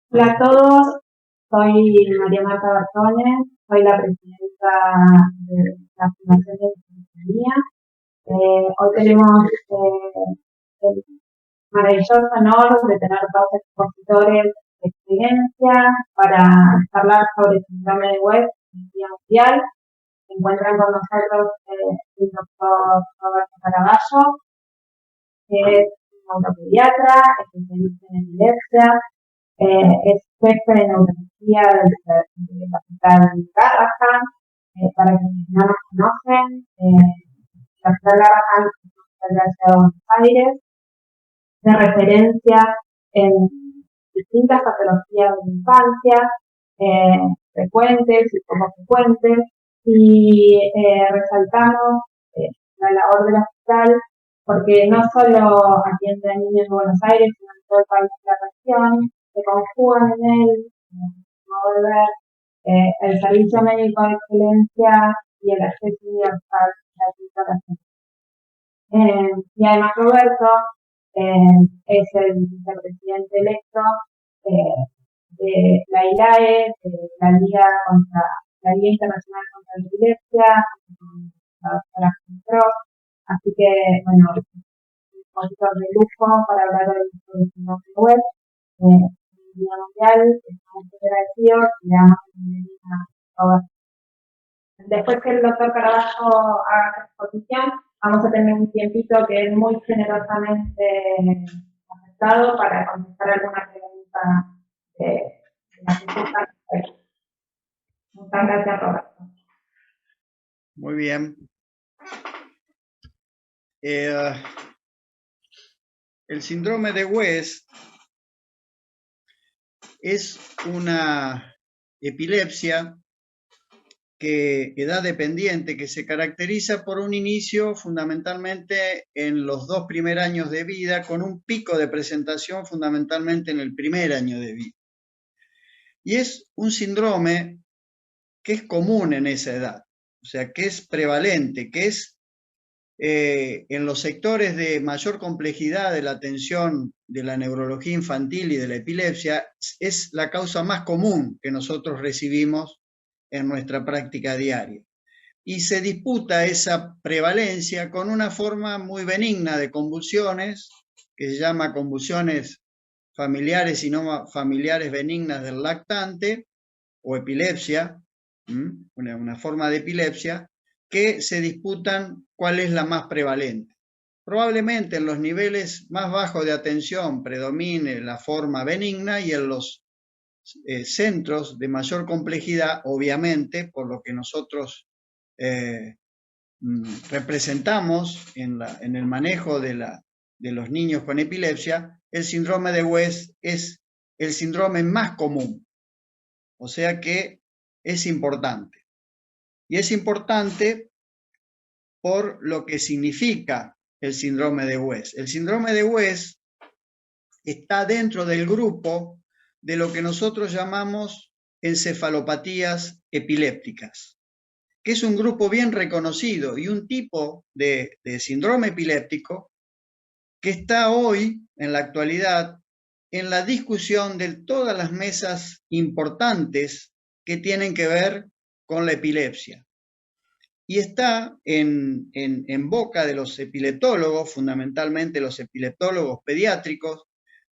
Hola a todos, soy María Marta Bertones, soy la presidenta de la Fundación de Ciudadanía. Hoy tenemos el maravilloso honor de tener dos expositores de experiencia para hablar sobre el síndrome de West en Día Mundial. Se encuentran con nosotros el doctor Roberto Caraballo, que es un neuropediatra, especialista en epilepsia, es jefe de neurología de la Hospital Garrahan. Para quienes no nos conocen, la Hospital Garrahan es un hospital de la ciudad de Buenos Aires, de referencia en distintas patologías de infancia, frecuentes y poco frecuentes, y resaltamos la labor del hospital porque no solo atiende a niños de Buenos Aires, sino en todo el país y la región, se conjugan en él, modo de ver, el servicio médico de excelencia y el acceso universal gratuito a la gente. Y además Roberto es el vicepresidente electo de la ILAE, de la Liga Internacional contra la Epilepsia, con la doctora Cross. Así que, bueno, un poquito de lujo para hablar hoy sobre el síndrome de West. Día Mundial, estamos muy agradecidos y le damos la bienvenida a Roberto. Después que el doctor Caraballo haga la exposición, vamos a tener un tiempito que es muy generosamente aceptado para contestar alguna pregunta de la que. Muchas gracias, Roberto. Muy bien. El síndrome de West es una epilepsia edad dependiente que se caracteriza por un inicio fundamentalmente en los 2 primeros años de vida, con un pico de presentación fundamentalmente en el primer año de vida. Y es un síndrome que es común en esa edad, o sea, que es prevalente, que es en los sectores de mayor complejidad de la atención de la neurología infantil y de la epilepsia, es la causa más común que nosotros recibimos en nuestra práctica diaria. Y se disputa esa prevalencia con una forma muy benigna de convulsiones, que se llama convulsiones familiares y no familiares benignas del lactante, o epilepsia, una forma de epilepsia, que se disputan cuál es la más prevalente. Probablemente en los niveles más bajos de atención predomine la forma benigna y en los centros de mayor complejidad, obviamente, por lo que nosotros representamos en el manejo de los niños con epilepsia, el síndrome de West es el síndrome más común. O sea que es importante. Y es importante por lo que significa el síndrome de West. El síndrome de West está dentro del grupo de lo que nosotros llamamos encefalopatías epilépticas, que es un grupo bien reconocido y un tipo de síndrome epiléptico que está hoy, en la actualidad, en la discusión de todas las mesas importantes que tienen que ver con la epilepsia. Y está en boca de los epileptólogos, fundamentalmente los epileptólogos pediátricos,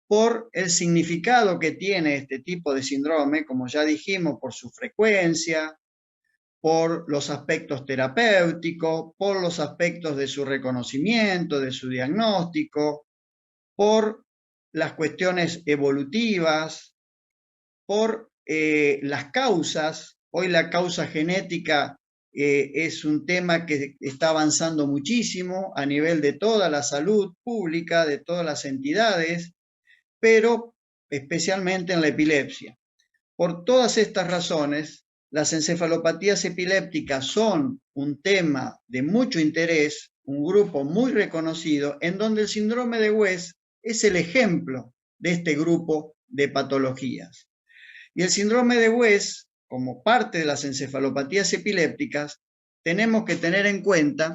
por el significado que tiene este tipo de síndrome, como ya dijimos, por su frecuencia, por los aspectos terapéuticos, por los aspectos de su reconocimiento, de su diagnóstico, por las cuestiones evolutivas, por las causas. Hoy la causa genética es un tema que está avanzando muchísimo a nivel de toda la salud pública, de todas las entidades, pero especialmente en la epilepsia. Por todas estas razones, las encefalopatías epilépticas son un tema de mucho interés, un grupo muy reconocido, en donde el síndrome de West es el ejemplo de este grupo de patologías. Y el síndrome de West, como parte de las encefalopatías epilépticas, tenemos que tener en cuenta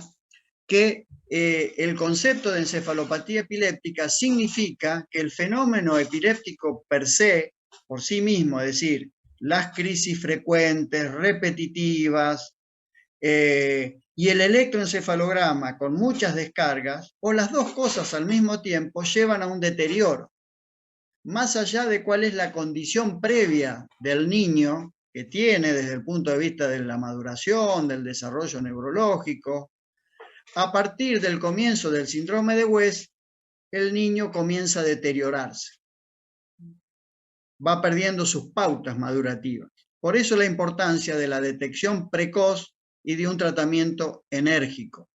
que el concepto de encefalopatía epiléptica significa que el fenómeno epiléptico per se por sí mismo, es decir, las crisis frecuentes, repetitivas, y el electroencefalograma con muchas descargas, o las dos cosas al mismo tiempo, llevan a un deterioro. Más allá de cuál es la condición previa del niño que tiene desde el punto de vista de la maduración, del desarrollo neurológico, a partir del comienzo del síndrome de West, el niño comienza a deteriorarse. Va perdiendo sus pautas madurativas. Por eso la importancia de la detección precoz y de un tratamiento enérgico.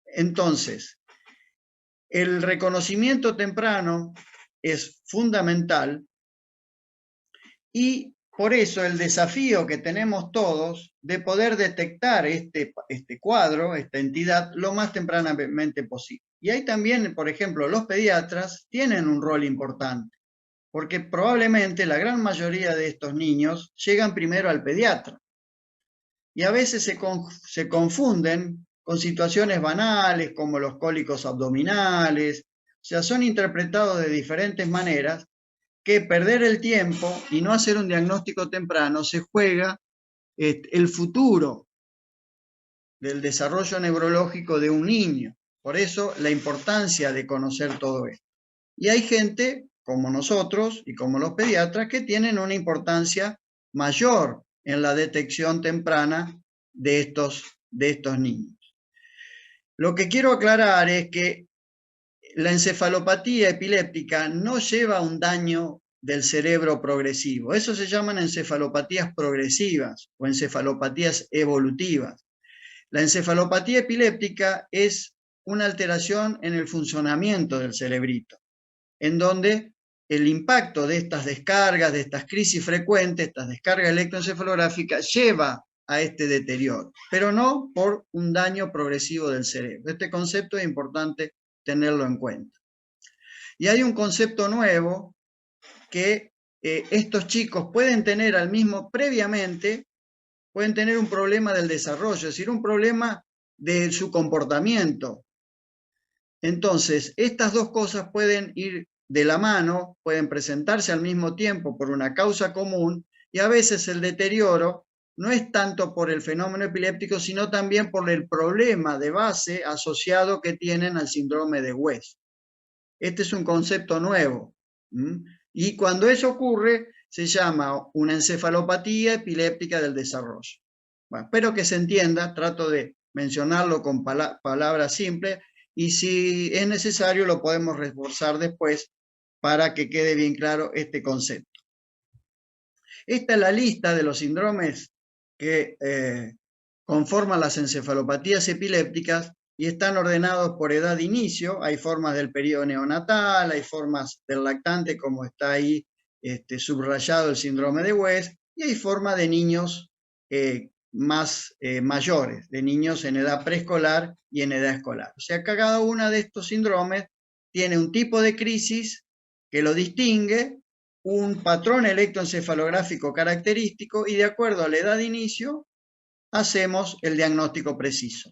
Entonces, el reconocimiento temprano es fundamental y por eso el desafío que tenemos todos de poder detectar este cuadro, esta entidad, lo más tempranamente posible. Y ahí también, por ejemplo, los pediatras tienen un rol importante, porque probablemente la gran mayoría de estos niños llegan primero al pediatra. Y a veces se confunden con situaciones banales como los cólicos abdominales, o sea, son interpretados de diferentes maneras que perder el tiempo y no hacer un diagnóstico temprano se juega el futuro del desarrollo neurológico de un niño. Por eso la importancia de conocer todo esto. Y hay gente como nosotros y como los pediatras que tienen una importancia mayor en la detección temprana de estos niños. Lo que quiero aclarar es que la encefalopatía epiléptica no lleva a un daño del cerebro progresivo. Eso se llaman encefalopatías progresivas o encefalopatías evolutivas. La encefalopatía epiléptica es una alteración en el funcionamiento del cerebrito, en donde el impacto de estas descargas, de estas crisis frecuentes, estas descargas electroencefalográficas, lleva a este deterioro, pero no por un daño progresivo del cerebro. Este concepto es importante tenerlo en cuenta. Y hay un concepto nuevo que estos chicos pueden tener previamente, pueden tener un problema del desarrollo, es decir, un problema de su comportamiento. Entonces, estas dos cosas pueden ir de la mano, pueden presentarse al mismo tiempo por una causa común, y a veces el deterioro no es tanto por el fenómeno epiléptico, sino también por el problema de base asociado que tienen al síndrome de West. Este es un concepto nuevo. Y cuando eso ocurre, se llama una encefalopatía epiléptica del desarrollo. Bueno, espero que se entienda, trato de mencionarlo con palabras simples, y si es necesario lo podemos reforzar después para que quede bien claro este concepto. Esta es la lista de los síndromes que conforman las encefalopatías epilépticas y están ordenados por edad de inicio. Hay formas del periodo neonatal, hay formas del lactante, como está ahí subrayado el síndrome de West, y hay formas de niños más mayores, de niños en edad preescolar y en edad escolar. O sea, cada uno de estos síndromes tiene un tipo de crisis que lo distingue, un patrón electroencefalográfico característico, y de acuerdo a la edad de inicio hacemos el diagnóstico preciso.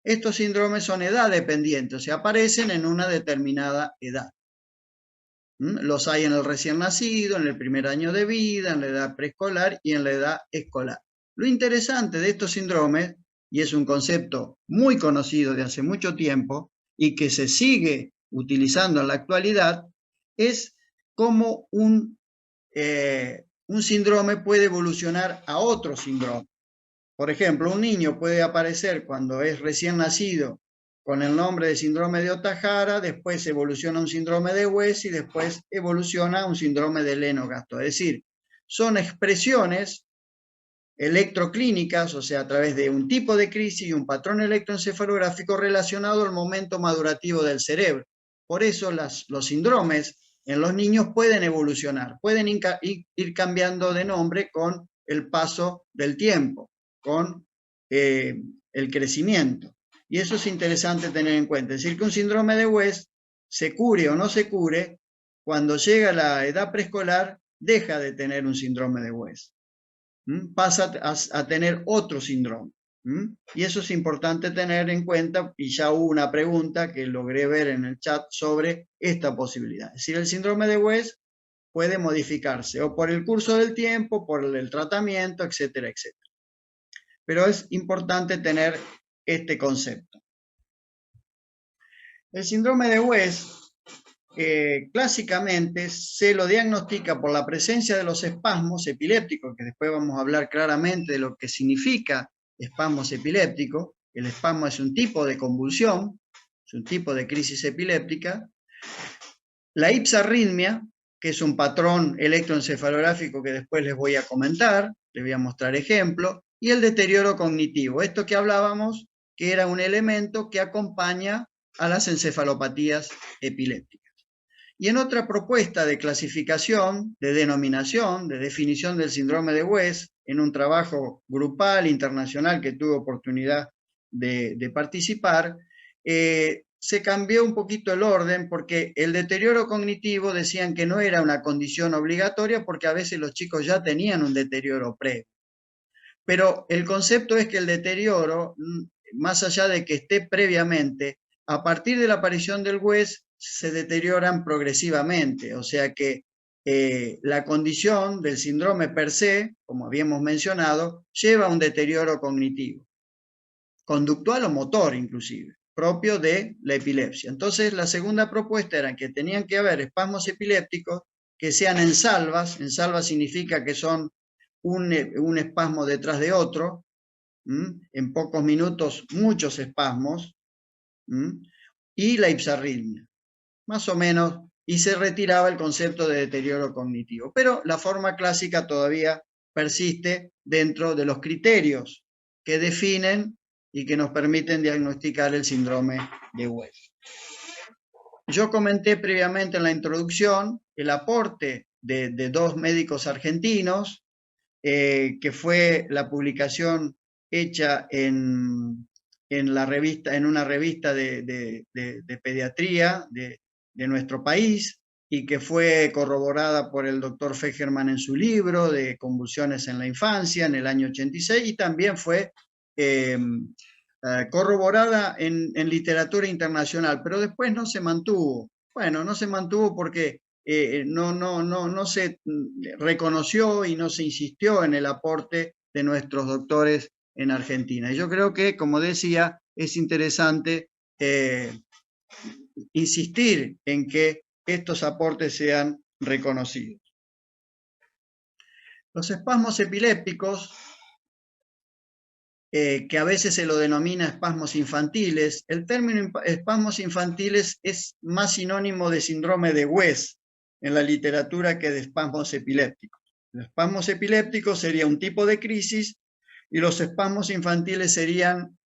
Estos síndromes son edad dependientes, o sea, aparecen en una determinada edad. Los hay en el recién nacido, en el primer año de vida, en la edad preescolar y en la edad escolar. Lo interesante de estos síndromes, y es un concepto muy conocido de hace mucho tiempo y que se sigue utilizando en la actualidad, es cómo un síndrome puede evolucionar a otro síndrome. Por ejemplo, un niño puede aparecer cuando es recién nacido con el nombre de síndrome de Ohtahara, después evoluciona a un síndrome de West y después evoluciona a un síndrome de Lennox-Gastaut. Es decir, son expresiones electroclínicas, o sea, a través de un tipo de crisis y un patrón electroencefalográfico relacionado al momento madurativo del cerebro. Por eso los síndromes en los niños pueden evolucionar, pueden ir cambiando de nombre con el paso del tiempo, con el crecimiento. Y eso es interesante tener en cuenta. Es decir, que un síndrome de West, se cure o no se cure, cuando llega a la edad preescolar, deja de tener un síndrome de West. Pasa a tener otro síndrome. Y eso es importante tener en cuenta, y ya hubo una pregunta que logré ver en el chat sobre esta posibilidad. Es decir, el síndrome de West puede modificarse, o por el curso del tiempo, por el tratamiento, etcétera, etcétera. Pero es importante tener este concepto. El síndrome de West clásicamente se lo diagnostica por la presencia de los espasmos epilépticos, que después vamos a hablar claramente de lo que significa espasmos epilépticos. El espasmo es un tipo de convulsión, es un tipo de crisis epiléptica. La hipsarritmia, que es un patrón electroencefalográfico que después les voy a comentar, les voy a mostrar ejemplos, y el deterioro cognitivo, esto que hablábamos, que era un elemento que acompaña a las encefalopatías epilépticas. Y en otra propuesta de clasificación, de denominación, de definición del síndrome de West, en un trabajo grupal internacional que tuve oportunidad de participar, se cambió un poquito el orden porque el deterioro cognitivo decían que no era una condición obligatoria porque a veces los chicos ya tenían un deterioro previo. Pero el concepto es que el deterioro, más allá de que esté previamente, a partir de la aparición del West se deterioran progresivamente, o sea que la condición del síndrome per se, como habíamos mencionado, lleva a un deterioro cognitivo, conductual o motor inclusive, propio de la epilepsia. Entonces la segunda propuesta era que tenían que haber espasmos epilépticos que sean en salvas significa que son un espasmo detrás de otro, en pocos minutos muchos espasmos, y la hipsarritmia, más o menos, y se retiraba el concepto de deterioro cognitivo. Pero la forma clásica todavía persiste dentro de los criterios que definen y que nos permiten diagnosticar el síndrome de West. Yo comenté previamente en la introducción el aporte de dos médicos argentinos, que fue la publicación hecha en una revista de pediatría de nuestro país y que fue corroborada por el doctor Fegerman en su libro de Convulsiones en la Infancia en el año 86 y también fue corroborada en literatura internacional, pero después no se mantuvo. Bueno, no se mantuvo porque no se reconoció y no se insistió en el aporte de nuestros doctores en Argentina. Y yo creo que, como decía, es interesante insistir en que estos aportes sean reconocidos. Los espasmos epilépticos, que a veces se lo denomina espasmos infantiles, el término espasmos infantiles es más sinónimo de síndrome de West en la literatura que de espasmos epilépticos. Los espasmos epilépticos sería un tipo de crisis y los espasmos infantiles serían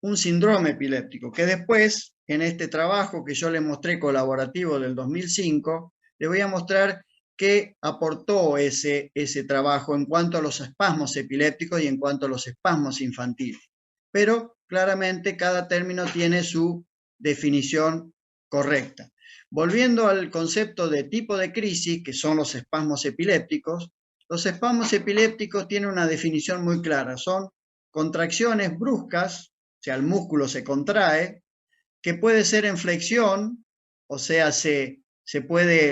un síndrome epiléptico, que después, en este trabajo que yo les mostré colaborativo del 2005, les voy a mostrar qué aportó ese trabajo en cuanto a los espasmos epilépticos y en cuanto a los espasmos infantiles. Pero claramente cada término tiene su definición correcta. Volviendo al concepto de tipo de crisis, que son los espasmos epilépticos tienen una definición muy clara. Son contracciones bruscas, o sea, el músculo se contrae, que puede ser en flexión, o sea,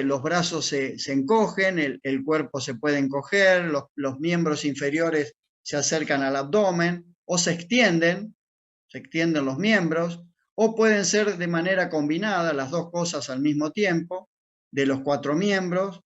los brazos se encogen, el cuerpo se puede encoger, los miembros inferiores se acercan al abdomen, o se extienden los miembros, o pueden ser de manera combinada, las dos cosas al mismo tiempo, de los 4 miembros,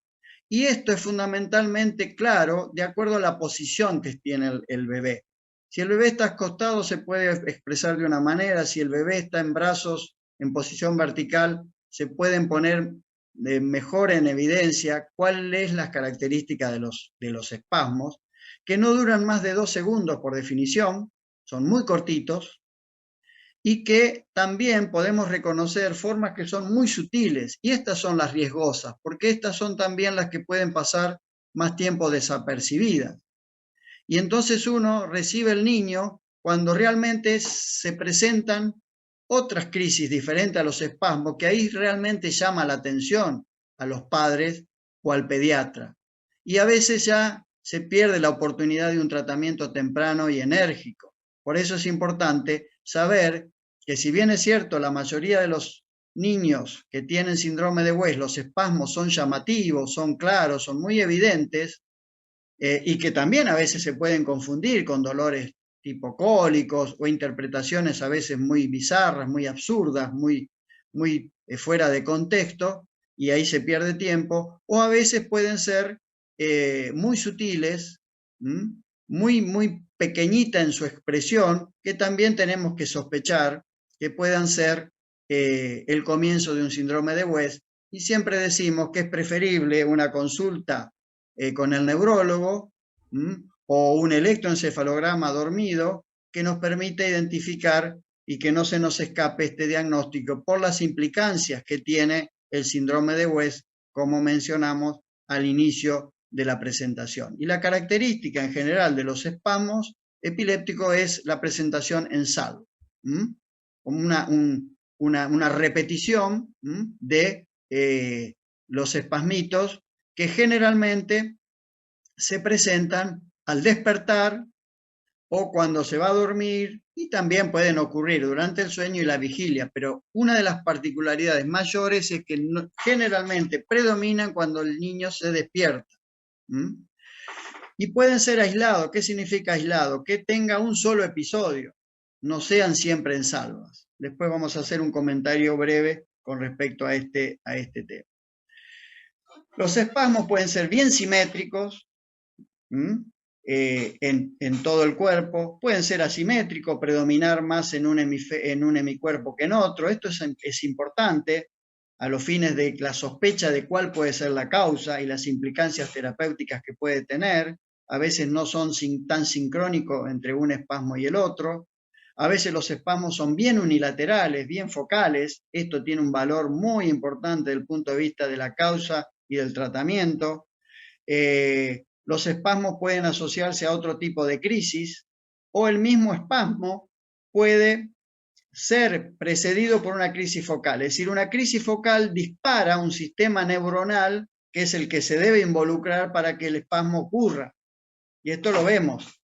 y esto es fundamentalmente claro de acuerdo a la posición que tiene el bebé. Si el bebé está acostado se puede expresar de una manera, si el bebé está en brazos en posición vertical, se pueden poner mejor en evidencia cuáles son las características de los espasmos, que no duran más de 2 segundos por definición, son muy cortitos, y que también podemos reconocer formas que son muy sutiles, y estas son las riesgosas, porque estas son también las que pueden pasar más tiempo desapercibidas. Y entonces uno recibe el niño cuando realmente se presentan otras crisis diferentes a los espasmos, que ahí realmente llama la atención a los padres o al pediatra. Y a veces ya se pierde la oportunidad de un tratamiento temprano y enérgico. Por eso es importante saber que si bien es cierto, la mayoría de los niños que tienen síndrome de West, los espasmos son llamativos, son claros, son muy evidentes, y que también a veces se pueden confundir con dolores tipo cólicos o interpretaciones a veces muy bizarras, muy absurdas, muy fuera de contexto, y ahí se pierde tiempo, o a veces pueden ser muy sutiles, muy pequeñita en su expresión, que también tenemos que sospechar que puedan ser el comienzo de un síndrome de West, y siempre decimos que es preferible una consulta con el neurólogo o un electroencefalograma dormido que nos permite identificar y que no se nos escape este diagnóstico por las implicancias que tiene el síndrome de West, como mencionamos al inicio de la presentación. Y la característica en general de los espasmos epilépticos es la presentación en salvo, como una repetición de los espasmitos que generalmente se presentan al despertar o cuando se va a dormir, y también pueden ocurrir durante el sueño y la vigilia, pero una de las particularidades mayores es que generalmente predominan cuando el niño se despierta. Y pueden ser aislados. ¿Qué significa aislado? Que tenga un solo episodio, no sean siempre en salvas. Después vamos a hacer un comentario breve con respecto a este tema. Los espasmos pueden ser bien simétricos, en todo el cuerpo, pueden ser asimétricos, predominar más en un hemicuerpo que en otro. Esto es importante a los fines de la sospecha de cuál puede ser la causa y las implicancias terapéuticas que puede tener. A veces no son tan sincrónicos entre un espasmo y el otro. A veces los espasmos son bien unilaterales, bien focales. Esto tiene un valor muy importante desde el punto de vista de la causa y del tratamiento. Los espasmos pueden asociarse a otro tipo de crisis, o el mismo espasmo puede ser precedido por una crisis focal. Es decir, una crisis focal dispara un sistema neuronal que es el que se debe involucrar para que el espasmo ocurra. Y esto lo vemos.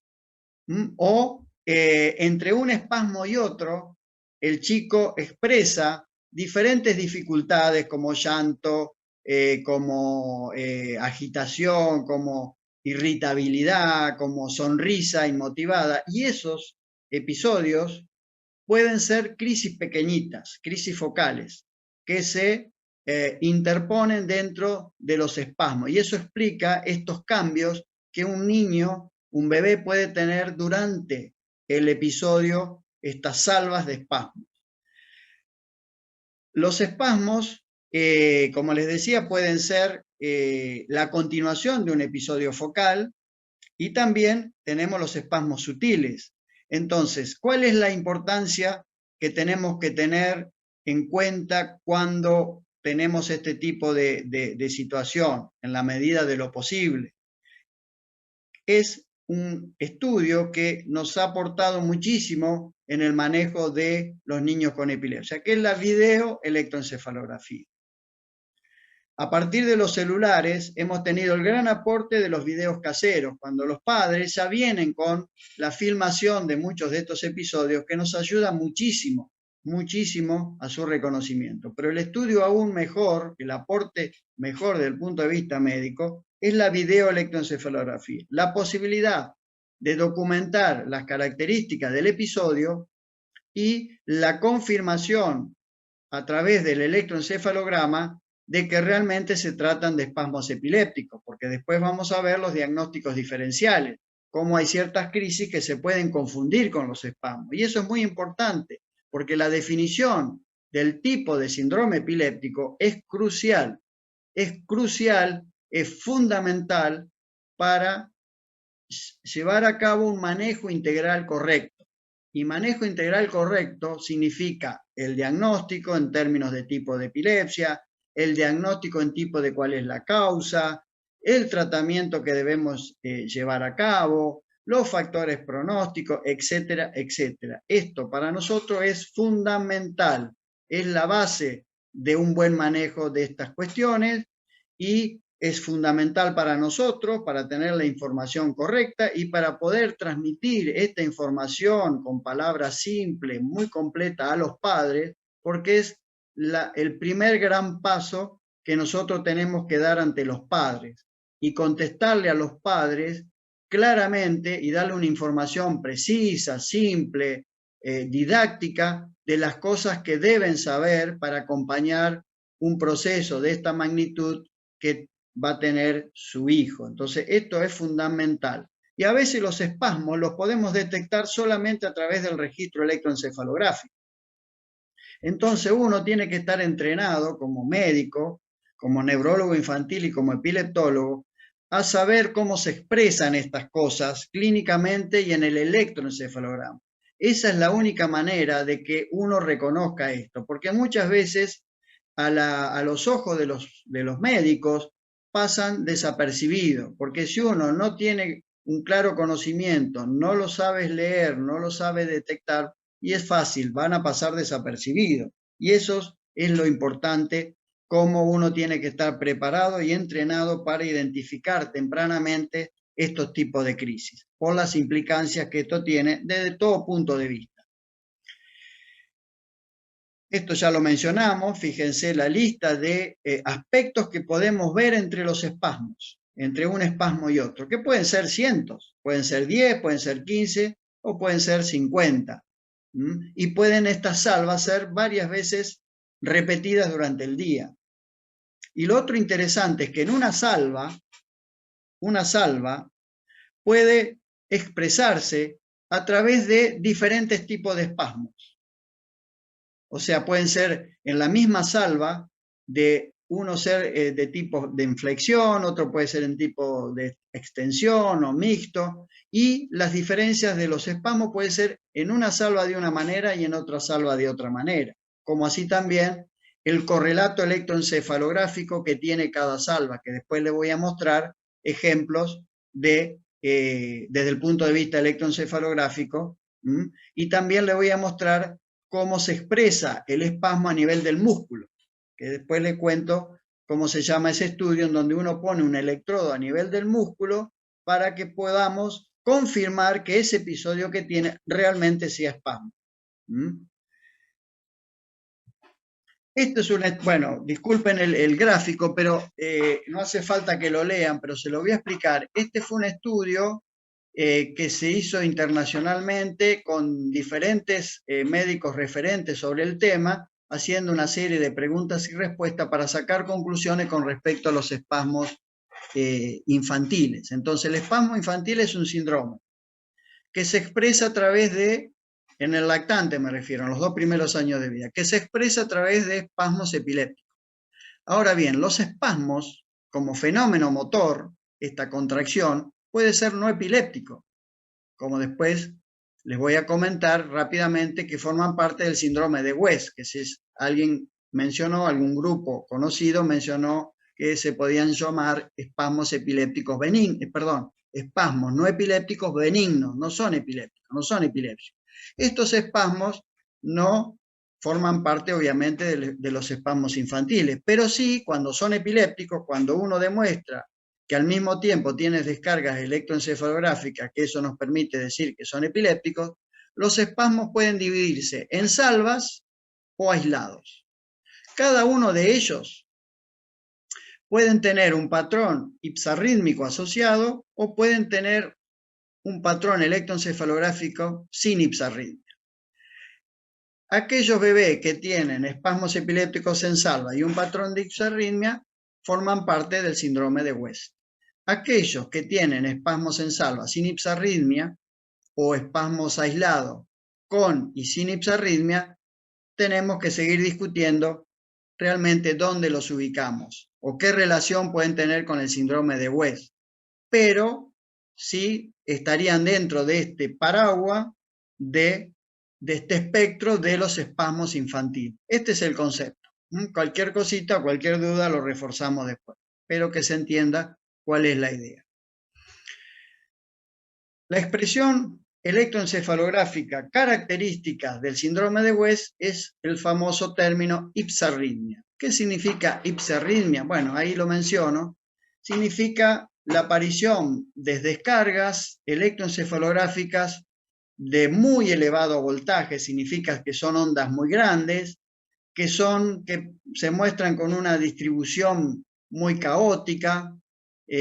O entre un espasmo y otro, el chico expresa diferentes dificultades como llanto, como agitación, como irritabilidad, como sonrisa inmotivada, y esos episodios pueden ser crisis pequeñitas, crisis focales, que se interponen dentro de los espasmos, y eso explica estos cambios que un niño, un bebé puede tener durante el episodio, estas salvas de espasmos. Los espasmos, como les decía, pueden ser la continuación de un episodio focal, y también tenemos los espasmos sutiles. Entonces, ¿cuál es la importancia que tenemos que tener en cuenta cuando tenemos este tipo de situación, en la medida de lo posible? Es un estudio que nos ha aportado muchísimo en el manejo de los niños con epilepsia, que es la videoelectroencefalografía. A partir de los celulares hemos tenido el gran aporte de los videos caseros, cuando los padres ya vienen con la filmación de muchos de estos episodios, que nos ayuda muchísimo, muchísimo a su reconocimiento. Pero el estudio aún mejor, el aporte mejor desde el punto de vista médico, es la videoelectroencefalografía. La posibilidad de documentar las características del episodio y la confirmación a través del electroencefalograma de que realmente se tratan de espasmos epilépticos, porque después vamos a ver los diagnósticos diferenciales, cómo hay ciertas crisis que se pueden confundir con los espasmos. Y eso es muy importante, porque la definición del tipo de síndrome epiléptico es crucial, es fundamental para llevar a cabo un manejo integral correcto. Y manejo integral correcto significa el diagnóstico en términos de tipo de epilepsia, el diagnóstico en tipo de cuál es la causa, el tratamiento que debemos llevar a cabo, los factores pronósticos, etcétera, etcétera. Esto para nosotros es fundamental, es la base de un buen manejo de estas cuestiones, y es fundamental para nosotros, para tener la información correcta y para poder transmitir esta información con palabras simples, muy completa a los padres, porque es el primer gran paso que nosotros tenemos que dar ante los padres y contestarle a los padres claramente y darle una información precisa, simple, didáctica de las cosas que deben saber para acompañar un proceso de esta magnitud que va a tener su hijo. Entonces, esto es fundamental. Y a veces los espasmos los podemos detectar solamente a través del registro electroencefalográfico. Entonces, uno tiene que estar entrenado como médico, como neurólogo infantil y como epileptólogo, a saber cómo se expresan estas cosas clínicamente y en el electroencefalograma. Esa es la única manera de que uno reconozca esto, porque muchas veces a los ojos de los médicos pasan desapercibidos, porque si uno no tiene un claro conocimiento, no lo sabes leer, no lo sabe detectar, y es fácil, van a pasar desapercibidos. Y eso es lo importante, cómo uno tiene que estar preparado y entrenado para identificar tempranamente estos tipos de crisis, por las implicancias que esto tiene desde todo punto de vista. Esto ya lo mencionamos, fíjense la lista de aspectos que podemos ver entre los espasmos, entre un espasmo y otro, que pueden ser cientos, pueden ser 10, pueden ser 15 o pueden ser 50. Y pueden estas salvas ser varias veces repetidas durante el día. Y lo otro interesante es que en una salva puede expresarse a través de diferentes tipos de espasmos. O sea, pueden ser en la misma salva de uno ser de tipo de inflexión, otro puede ser en tipo de extensión o mixto, y las diferencias de los espasmos puede ser en una salva de una manera y en otra salva de otra manera, como así también el correlato electroencefalográfico que tiene cada salva, que después le voy a mostrar ejemplos de, desde el punto de vista electroencefalográfico, y también le voy a mostrar cómo se expresa el espasmo a nivel del músculo, que después le cuento cómo se llama ese estudio en donde uno pone un electrodo a nivel del músculo para que podamos confirmar que ese episodio que tiene realmente sea espasmo. Esto es bueno, disculpen el gráfico, pero no hace falta que lo lean, pero se lo voy a explicar. Este fue un estudio que se hizo internacionalmente con diferentes médicos referentes sobre el tema, haciendo una serie de preguntas y respuestas para sacar conclusiones con respecto a los espasmos infantiles. Entonces, el espasmo infantil es un síndrome que se expresa a través de, en el lactante me refiero, en los 2 primeros años de vida, que se expresa a través de espasmos epilépticos. Ahora bien, los espasmos, como fenómeno motor, esta contracción, puede ser no epiléptico, como después les voy a comentar rápidamente, que forman parte del síndrome de West, que si alguien mencionó, algún grupo conocido mencionó que se podían llamar espasmos epilépticos benignos, espasmos no epilépticos benignos, no son epilépticos, no son epilepsia. Estos espasmos no forman parte obviamente de los espasmos infantiles, pero sí cuando son epilépticos, cuando uno demuestra que al mismo tiempo tienes descargas electroencefalográficas, que eso nos permite decir que son epilépticos, los espasmos pueden dividirse en salvas o aislados. Cada uno de ellos pueden tener un patrón ipsarrítmico asociado o pueden tener un patrón electroencefalográfico sin ipsarritmia. Aquellos bebés que tienen espasmos epilépticos en salva y un patrón de ipsarritmia forman parte del síndrome de West. Aquellos que tienen espasmos en salva sin ipsarritmia o espasmos aislados con y sin ipsarritmia, tenemos que seguir discutiendo realmente dónde los ubicamos o qué relación pueden tener con el síndrome de West. Pero sí estarían dentro de este paraguas de este espectro de los espasmos infantiles. Este es el concepto. Cualquier cosita, cualquier duda lo reforzamos después. Espero que se entienda cuál es la idea. La expresión electroencefalográfica característica del síndrome de West es el famoso término ipsarritmia. ¿Qué significa ipsarritmia? Bueno, ahí lo menciono. Significa la aparición de descargas electroencefalográficas de muy elevado voltaje, significa que son ondas muy grandes, que se muestran con una distribución muy caótica,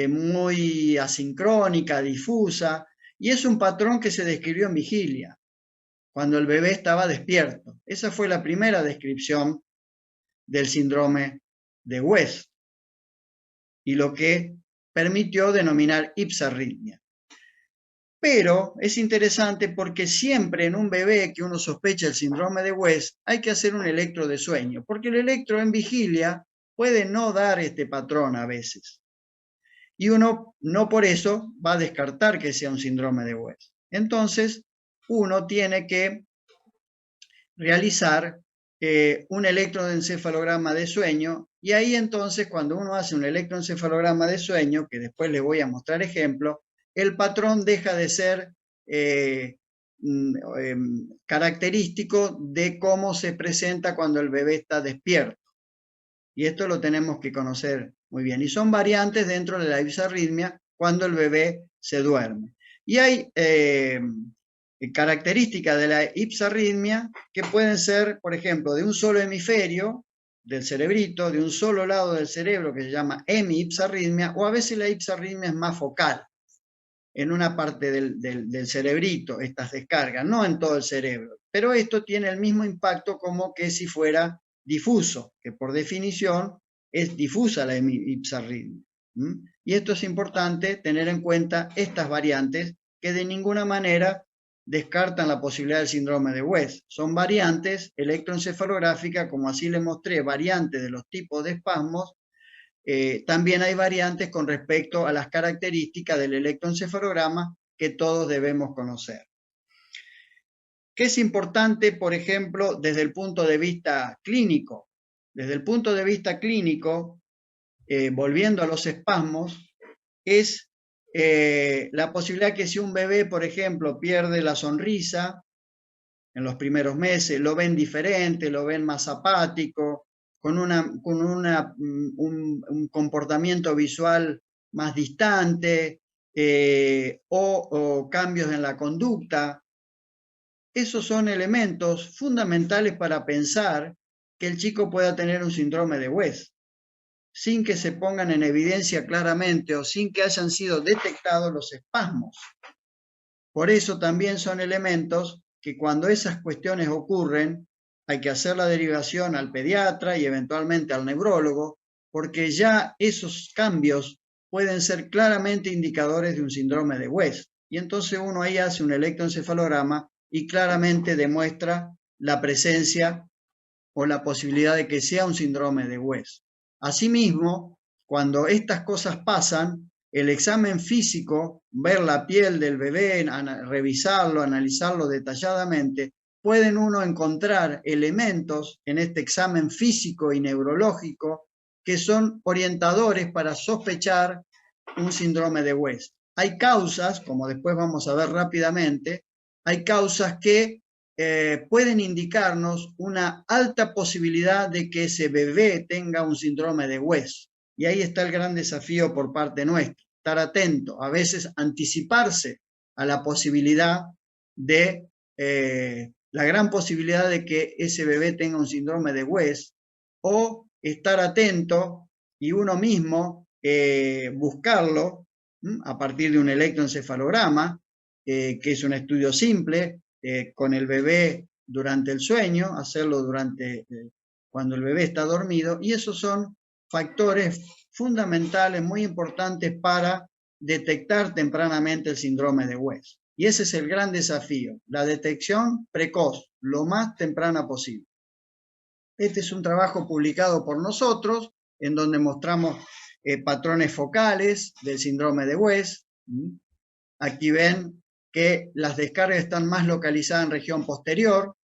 muy asincrónica, difusa, y es un patrón que se describió en vigilia, cuando el bebé estaba despierto. Esa fue la primera descripción del síndrome de West, y lo que permitió denominar ipsarritmia. Pero es interesante porque siempre en un bebé que uno sospecha el síndrome de West hay que hacer un electro de sueño, porque el electro en vigilia puede no dar este patrón a veces. Y uno no por eso va a descartar que sea un síndrome de West. Entonces, uno tiene que realizar un electroencefalograma de sueño, y ahí entonces cuando uno hace un electroencefalograma de sueño, que después les voy a mostrar ejemplo, el patrón deja de ser característico de cómo se presenta cuando el bebé está despierto. Y esto lo tenemos que conocer muy bien. Y son variantes dentro de la ipsarritmia cuando el bebé se duerme. Y hay características de la ipsarritmia que pueden ser, por ejemplo, de un solo hemisferio del cerebrito, de un solo lado del cerebro, que se llama hemiipsarritmia, o a veces la ipsarritmia es más focal, en una parte del cerebrito, estas descargas, no en todo el cerebro. Pero esto tiene el mismo impacto como que si fuera difuso, que por definición es difusa la ipsarritmia. Y esto es importante tener en cuenta estas variantes que de ninguna manera descartan la posibilidad del síndrome de West. Son variantes electroencefalográficas, como así les mostré, variantes de los tipos de espasmos. También hay variantes con respecto a las características del electroencefalograma que todos debemos conocer. ¿Qué es importante, por ejemplo, desde el punto de vista clínico? Desde el punto de vista clínico, volviendo a los espasmos, es la posibilidad que si un bebé, por ejemplo, pierde la sonrisa en los primeros meses, lo ven diferente, lo ven más apático, con un comportamiento visual más distante, o cambios en la conducta. Esos son elementos fundamentales para pensar que el chico pueda tener un síndrome de West, sin que se pongan en evidencia claramente o sin que hayan sido detectados los espasmos. Por eso también son elementos que cuando esas cuestiones ocurren hay que hacer la derivación al pediatra y eventualmente al neurólogo, porque ya esos cambios pueden ser claramente indicadores de un síndrome de West. Y entonces uno ahí hace un electroencefalograma y claramente demuestra la presencia o la posibilidad de que sea un síndrome de West. Asimismo, cuando estas cosas pasan, el examen físico, ver la piel del bebé, revisarlo, analizarlo detalladamente, pueden uno encontrar elementos en este examen físico y neurológico que son orientadores para sospechar un síndrome de West. Hay causas, como después vamos a ver rápidamente, hay causas que pueden indicarnos una alta posibilidad de que ese bebé tenga un síndrome de West. Y ahí está el gran desafío por parte nuestra, estar atento, a veces anticiparse a la posibilidad de, la gran posibilidad de que ese bebé tenga un síndrome de West, o estar atento y uno mismo buscarlo a partir de un electroencefalograma, que es un estudio simple, con el bebé durante el sueño, hacerlo cuando el bebé está dormido, y esos son factores fundamentales, muy importantes para detectar tempranamente el síndrome de West. Y ese es el gran desafío, la detección precoz, lo más temprana posible. Este es un trabajo publicado por nosotros, en donde mostramos patrones focales del síndrome de West. Aquí ven que las descargas están más localizadas en región posterior,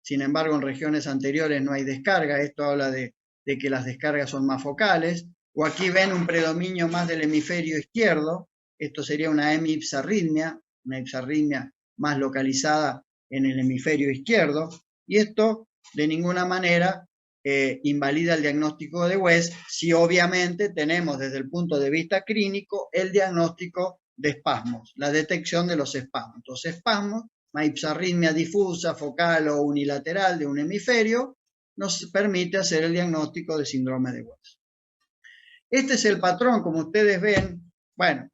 sin embargo en regiones anteriores no hay descarga. Esto habla de que las descargas son más focales. O aquí ven un predominio más del hemisferio izquierdo, esto sería una hemiipsarritmia, una ipsarritmia más localizada en el hemisferio izquierdo, y esto de ninguna manera invalida el diagnóstico de West, si obviamente tenemos desde el punto de vista clínico el diagnóstico de espasmos, la detección de los espasmos. Los espasmos, una ipsarritmia difusa, focal o unilateral de un hemisferio, nos permite hacer el diagnóstico de síndrome de West. Este es el patrón, como ustedes ven. Bueno,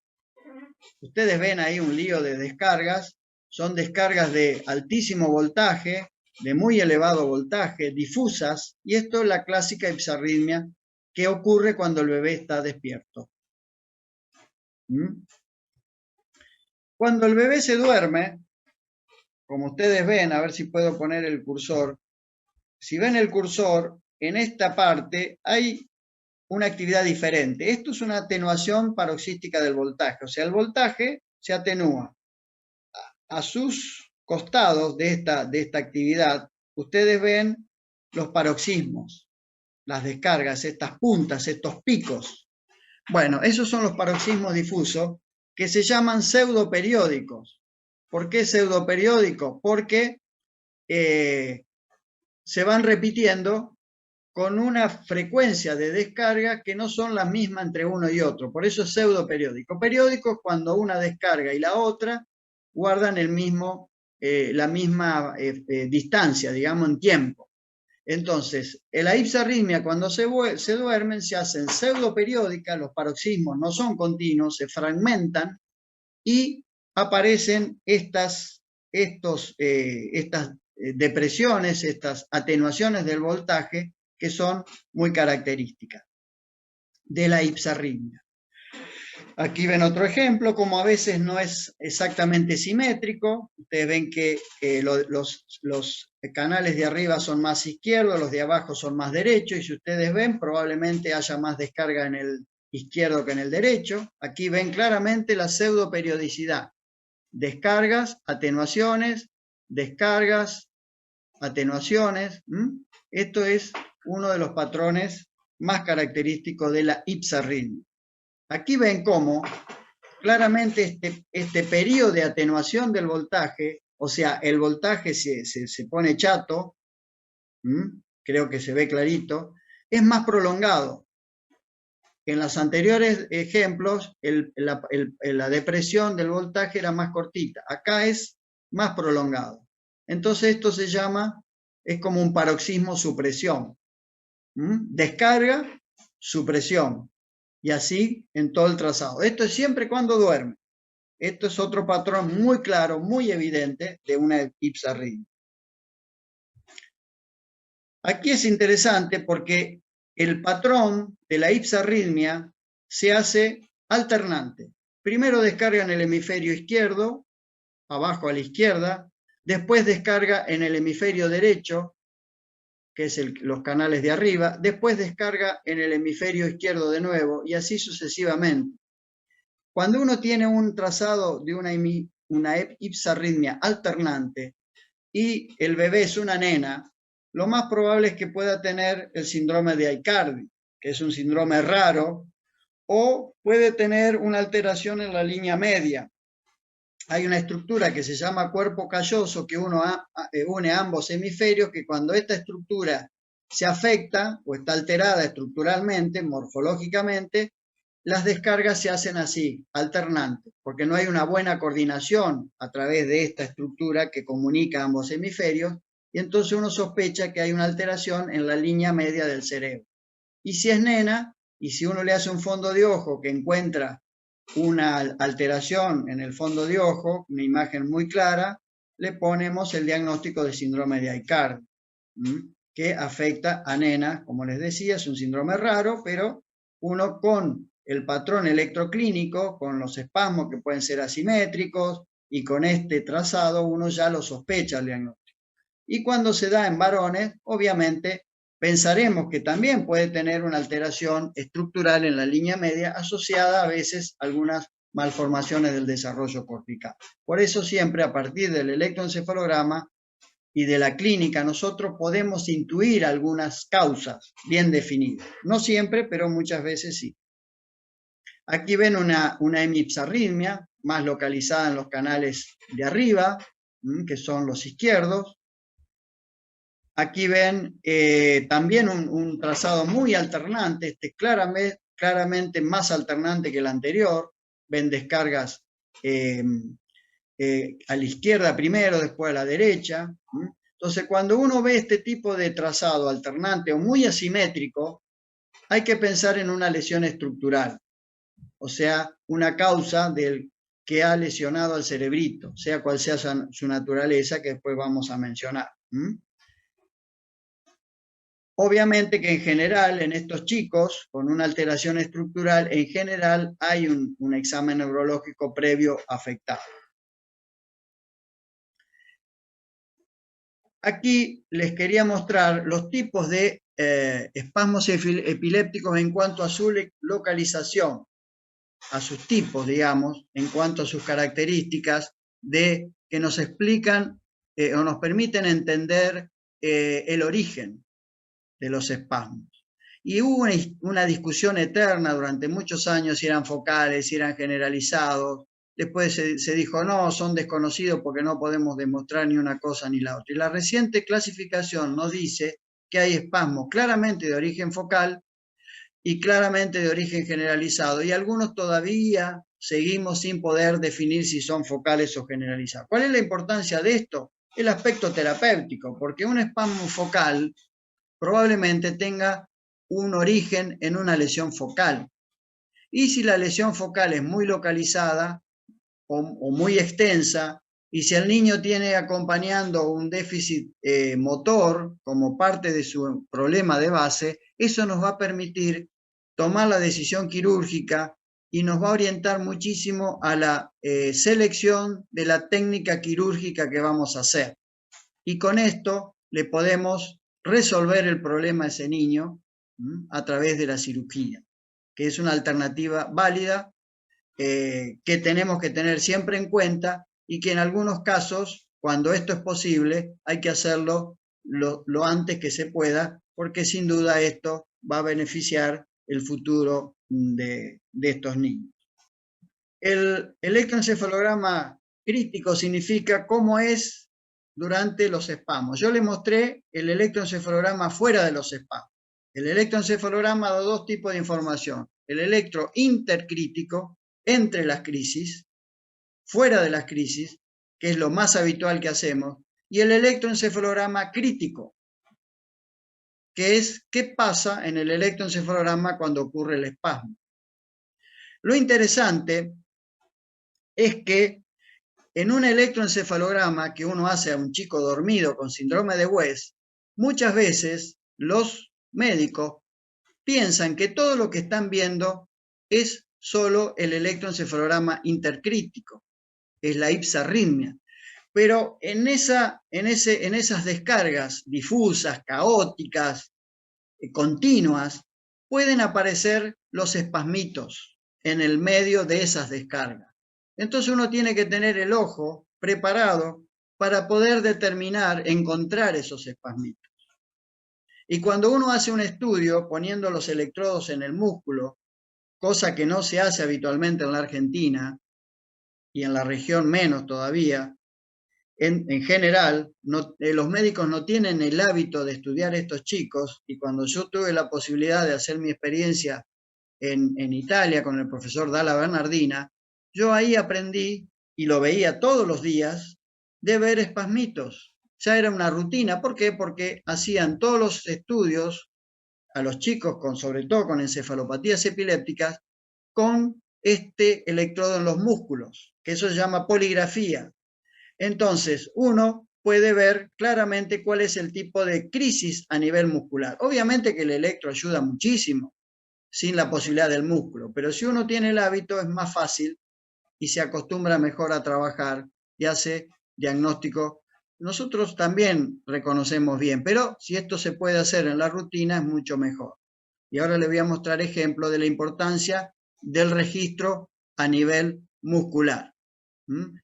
ustedes ven ahí un lío de descargas. Son descargas de altísimo voltaje, de muy elevado voltaje, difusas, y esto es la clásica hipsarritmia que ocurre cuando el bebé está despierto. Cuando el bebé se duerme, como ustedes ven, a ver si puedo poner el cursor. Si ven el cursor, en esta parte hay una actividad diferente. Esto es una atenuación paroxística del voltaje, o sea, el voltaje se atenúa. A sus costados de esta actividad, ustedes ven los paroxismos, las descargas, estas puntas, estos picos. Bueno, esos son los paroxismos difusos que se llaman pseudoperiódicos. ¿Por qué pseudoperiódicos? Porque se van repitiendo con una frecuencia de descarga que no son las mismas entre uno y otro. Por eso es pseudoperiódico. Periódico es cuando una descarga y la otra guardan la misma distancia, digamos, en tiempo. Entonces, en la hipsarritmia, cuando se duermen, se hacen pseudoperiódicas, los paroxismos no son continuos, se fragmentan y aparecen estas depresiones, estas atenuaciones del voltaje que son muy características de la hipsarritmia. Aquí ven otro ejemplo, como a veces no es exactamente simétrico. Ustedes ven que los canales de arriba son más izquierdos, los de abajo son más derechos, y si ustedes ven, probablemente haya más descarga en el izquierdo que en el derecho. Aquí ven claramente la pseudoperiodicidad. Descargas, atenuaciones, descargas, atenuaciones. Esto es uno de los patrones más característicos de la hipsarritmia. Aquí ven cómo claramente este periodo de atenuación del voltaje, o sea, el voltaje se pone chato, creo que se ve clarito, es más prolongado. En los anteriores ejemplos, la depresión del voltaje era más cortita. Acá es más prolongado. Entonces esto se llama, es como un paroxismo supresión. Descarga, supresión. Y así en todo el trazado. Esto es siempre cuando duerme. Esto es otro patrón muy claro, muy evidente de una hipsarritmia. Aquí es interesante porque el patrón de la hipsarritmia se hace alternante. Primero descarga en el hemisferio izquierdo, abajo a la izquierda, después descarga en el hemisferio derecho, que es los canales de arriba, después descarga en el hemisferio izquierdo de nuevo, y así sucesivamente. Cuando uno tiene un trazado de una hipsarritmia alternante y el bebé es una nena, lo más probable es que pueda tener el síndrome de Aicardi, que es un síndrome raro, o puede tener una alteración en la línea media. Hay una estructura que se llama cuerpo calloso que une ambos hemisferios, que cuando esta estructura se afecta o está alterada estructuralmente, morfológicamente, las descargas se hacen así, alternantes, porque no hay una buena coordinación a través de esta estructura que comunica ambos hemisferios, y entonces uno sospecha que hay una alteración en la línea media del cerebro. Y si es nena, y si uno le hace un fondo de ojo que encuentra una alteración en el fondo de ojo, una imagen muy clara, le ponemos el diagnóstico de síndrome de Aicardi, que afecta a nenas, como les decía, es un síndrome raro, pero uno con el patrón electroclínico, con los espasmos que pueden ser asimétricos, y con este trazado uno ya lo sospecha el diagnóstico. Y cuando se da en varones, obviamente, pensaremos que también puede tener una alteración estructural en la línea media asociada a veces a algunas malformaciones del desarrollo cortical. Por eso siempre a partir del electroencefalograma y de la clínica nosotros podemos intuir algunas causas bien definidas. No siempre, pero muchas veces sí. Aquí ven una hemipsarritmia más localizada en los canales de arriba, que son los izquierdos. Aquí ven también un trazado muy alternante, este claramente más alternante que el anterior. Ven descargas a la izquierda primero, después a la derecha. Entonces, cuando uno ve este tipo de trazado alternante o muy asimétrico, hay que pensar en una lesión estructural, o sea, una causa del que ha lesionado al cerebrito, sea cual sea su naturaleza, que después vamos a mencionar. Obviamente que en general, en estos chicos con una alteración estructural, en general hay un examen neurológico previo afectado. Aquí les quería mostrar los tipos de espasmos epilépticos en cuanto a su localización, a sus tipos, digamos, en cuanto a sus características, que nos explican o nos permiten entender el origen de los espasmos. Y hubo una discusión eterna durante muchos años si eran focales, si eran generalizados. Después se dijo, no, son desconocidos porque no podemos demostrar ni una cosa ni la otra. Y la reciente clasificación nos dice que hay espasmos claramente de origen focal y claramente de origen generalizado. Y algunos todavía seguimos sin poder definir si son focales o generalizados. ¿Cuál es la importancia de esto? El aspecto terapéutico, porque un espasmo focal probablemente tenga un origen en una lesión focal. Y si la lesión focal es muy localizada o muy extensa, y si el niño tiene acompañando un déficit motor como parte de su problema de base, eso nos va a permitir tomar la decisión quirúrgica y nos va a orientar muchísimo a la selección de la técnica quirúrgica que vamos a hacer. Y con esto le podemos resolver el problema a ese niño a través de la cirugía, que es una alternativa válida que tenemos que tener siempre en cuenta y que en algunos casos, cuando esto es posible, hay que hacerlo lo antes que se pueda, porque sin duda esto va a beneficiar el futuro de estos niños. El electroencefalograma crítico significa cómo es durante los espasmos. Yo les mostré el electroencefalograma fuera de los espasmos. El electroencefalograma da dos tipos de información. El electro intercrítico, entre las crisis, fuera de las crisis, que es lo más habitual que hacemos, y el electroencefalograma crítico, que es qué pasa en el electroencefalograma cuando ocurre el espasmo. Lo interesante es que en un electroencefalograma que uno hace a un chico dormido con síndrome de West, muchas veces los médicos piensan que todo lo que están viendo es solo el electroencefalograma intercrítico, es la ipsarritmia. Pero en esas descargas difusas, caóticas, continuas, pueden aparecer los espasmitos en el medio de esas descargas. Entonces uno tiene que tener el ojo preparado para poder determinar, encontrar esos espasmitos. Y cuando uno hace un estudio poniendo los electrodos en el músculo, cosa que no se hace habitualmente en la Argentina y en la región menos todavía, en general, los médicos no tienen el hábito de estudiar estos chicos, y cuando yo tuve la posibilidad de hacer mi experiencia en Italia con el profesor Dalla Bernardina, yo ahí aprendí, y lo veía todos los días, de ver espasmitos. Ya era una rutina. ¿Por qué? Porque hacían todos los estudios a los chicos, sobre todo con encefalopatías epilépticas, con este electrodo en los músculos, que eso se llama poligrafía. Entonces, uno puede ver claramente cuál es el tipo de crisis a nivel muscular. Obviamente que el electro ayuda muchísimo, sin la posibilidad del músculo, pero si uno tiene el hábito es más fácil y se acostumbra mejor a trabajar y hace diagnóstico. Nosotros también reconocemos bien, pero si esto se puede hacer en la rutina es mucho mejor. Y ahora les voy a mostrar ejemplos de la importancia del registro a nivel muscular.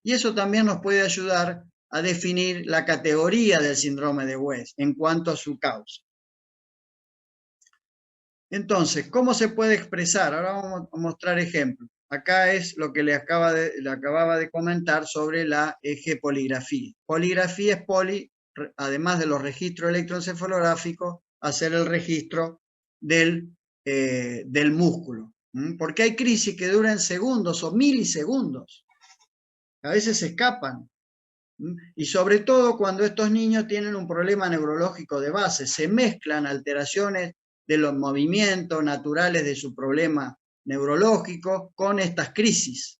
Y eso también nos puede ayudar a definir la categoría del síndrome de West en cuanto a su causa. Entonces, ¿cómo se puede expresar? Ahora vamos a mostrar ejemplos. Acá es lo que le acababa de comentar sobre la poligrafía. Poligrafía es además de los registros electroencefalográficos, hacer el registro del músculo. Porque hay crisis que duran segundos o milisegundos. A veces se escapan. Y sobre todo cuando estos niños tienen un problema neurológico de base, se mezclan alteraciones de los movimientos naturales de su problema neurológico con estas crisis.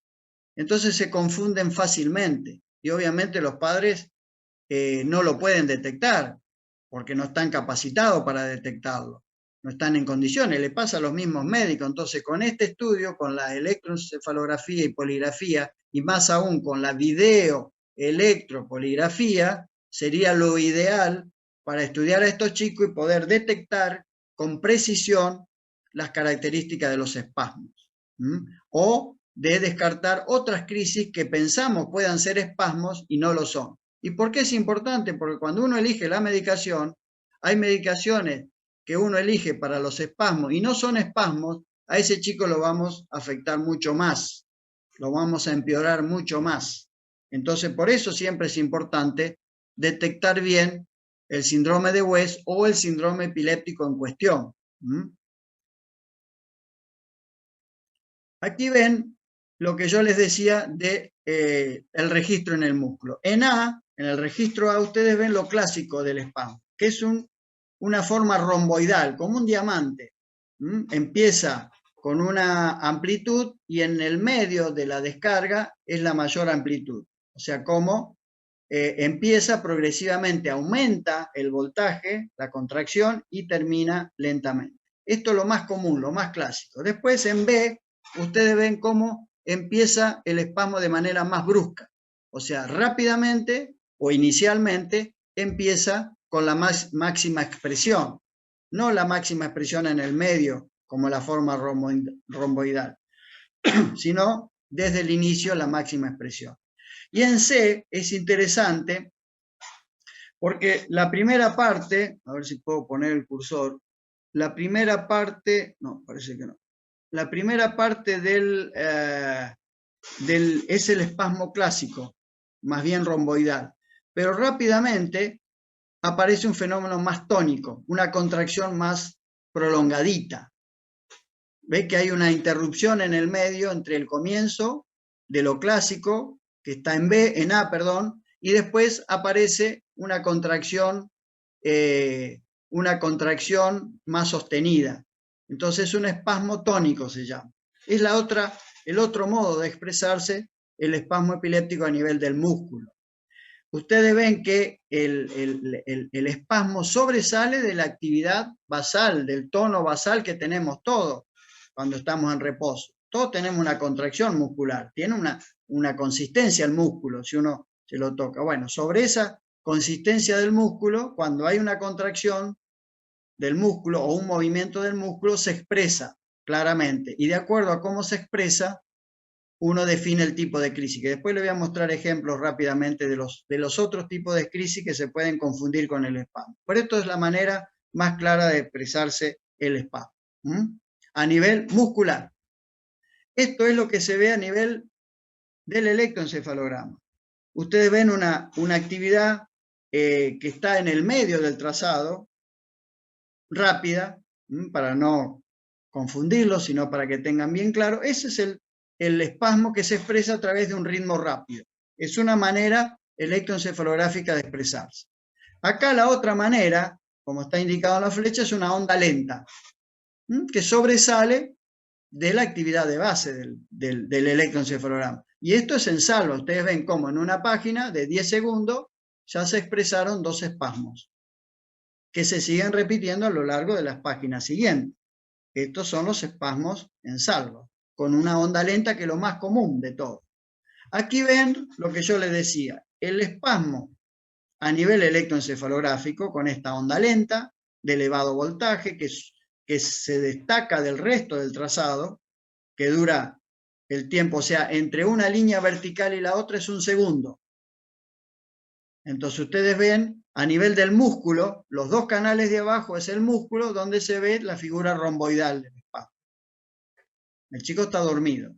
Entonces se confunden fácilmente y obviamente los padres no lo pueden detectar porque no están capacitados para detectarlo, no están en condiciones, le pasa a los mismos médicos. Entonces con este estudio, con la electroencefalografía y poligrafía, y más aún con la videoelectropoligrafía, sería lo ideal para estudiar a estos chicos y poder detectar con precisión las características de los espasmos. O de descartar otras crisis que pensamos puedan ser espasmos y no lo son. ¿Y por qué es importante? Porque cuando uno elige la medicación, hay medicaciones que uno elige para los espasmos y no son espasmos, a ese chico lo vamos a afectar mucho más, lo vamos a empeorar mucho más. Entonces, por eso siempre es importante detectar bien el síndrome de West o el síndrome epiléptico en cuestión. Aquí ven lo que yo les decía de el registro en el músculo. En el registro A, ustedes ven lo clásico del espasmo, que es una forma romboidal, como un diamante. Empieza con una amplitud y en el medio de la descarga es la mayor amplitud. O sea, como empieza progresivamente, aumenta el voltaje, la contracción y termina lentamente. Esto es lo más común, lo más clásico. Después en B, ustedes ven cómo empieza el espasmo de manera más brusca. O sea, rápidamente o inicialmente empieza con la máxima expresión, no la máxima expresión en el medio, como la forma romboidal, sino desde el inicio la máxima expresión. Y en C es interesante porque la primera parte, a ver si puedo poner el cursor, la primera parte, no, parece que no. La primera parte es el espasmo clásico, más bien romboidal. Pero rápidamente aparece un fenómeno más tónico, una contracción más prolongadita. Ve que hay una interrupción en el medio entre el comienzo de lo clásico, que está en A, perdón, y después aparece una contracción más sostenida. Entonces un espasmo tónico se llama. Es el otro modo de expresarse el espasmo epiléptico a nivel del músculo. Ustedes ven que el espasmo sobresale de la actividad basal, del tono basal que tenemos todos cuando estamos en reposo. Todos tenemos una contracción muscular, tiene una consistencia el músculo si uno se lo toca. Bueno, sobre esa consistencia del músculo, cuando hay una contracción del músculo o un movimiento del músculo, se expresa claramente. Y de acuerdo a cómo se expresa, uno define el tipo de crisis, que después le voy a mostrar ejemplos rápidamente de los otros tipos de crisis que se pueden confundir con el espasmo. Pero esto es la manera más clara de expresarse el espasmo. A nivel muscular. Esto es lo que se ve a nivel del electroencefalograma. Ustedes ven una actividad que está en el medio del trazado, rápida, para no confundirlo, sino para que tengan bien claro. Ese es el espasmo que se expresa a través de un ritmo rápido. Es una manera electroencefalográfica de expresarse. Acá la otra manera, como está indicado en la flecha, es una onda lenta, que sobresale de la actividad de base del electroencefalograma. Y esto es en salva. Ustedes ven cómo en una página de 10 segundos ya se expresaron 2 espasmos, que se siguen repitiendo a lo largo de las páginas siguientes. Estos son los espasmos en salva, con una onda lenta que es lo más común de todo. Aquí ven lo que yo les decía, el espasmo a nivel electroencefalográfico con esta onda lenta de elevado voltaje que se destaca del resto del trazado, que dura el tiempo, o sea, entre una línea vertical y la otra es un segundo. Entonces ustedes ven a nivel del músculo, los dos canales de abajo es el músculo donde se ve la figura romboidal del espasmo. El chico está dormido.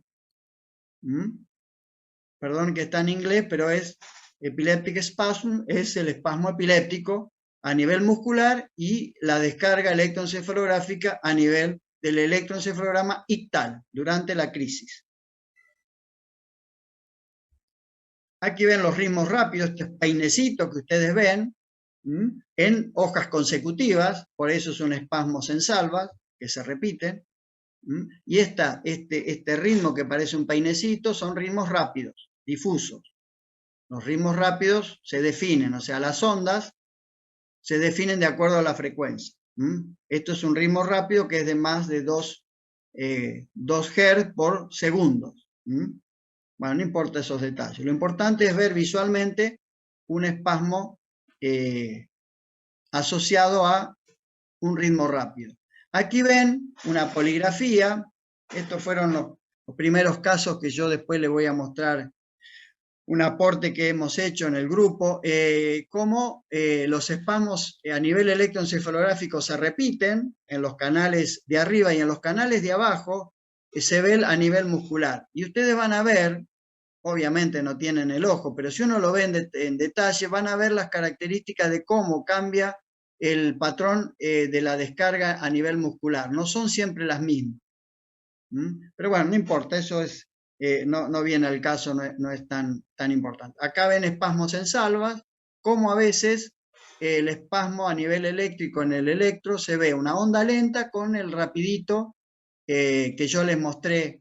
Perdón que está en inglés, pero es epileptic spasm, es el espasmo epiléptico a nivel muscular y la descarga electroencefalográfica a nivel del electroencefalograma ictal durante la crisis. Aquí ven los ritmos rápidos, este peinecito que ustedes ven, en hojas consecutivas, por eso son espasmos en salvas, que se repiten. Y este ritmo que parece un peinecito son ritmos rápidos, difusos. Los ritmos rápidos se definen, o sea, las ondas se definen de acuerdo a la frecuencia. Esto es un ritmo rápido que es de más de 2 Hz por segundo. Bueno, no importa esos detalles. Lo importante es ver visualmente un espasmo asociado a un ritmo rápido. Aquí ven una poligrafía. Estos fueron los primeros casos que yo después les voy a mostrar un aporte que hemos hecho en el grupo, cómo los espasmos a nivel electroencefalográfico se repiten en los canales de arriba y en los canales de abajo, se ve a nivel muscular. Y ustedes van a ver, obviamente no tienen el ojo, pero si uno lo ve en detalle, van a ver las características de cómo cambia el patrón de la descarga a nivel muscular. No son siempre las mismas. Pero bueno, no importa, eso es, no viene al caso, no es tan importante. Acá ven espasmos en salvas, como a veces el espasmo a nivel eléctrico en el electro se ve una onda lenta con el rapidito que yo les mostré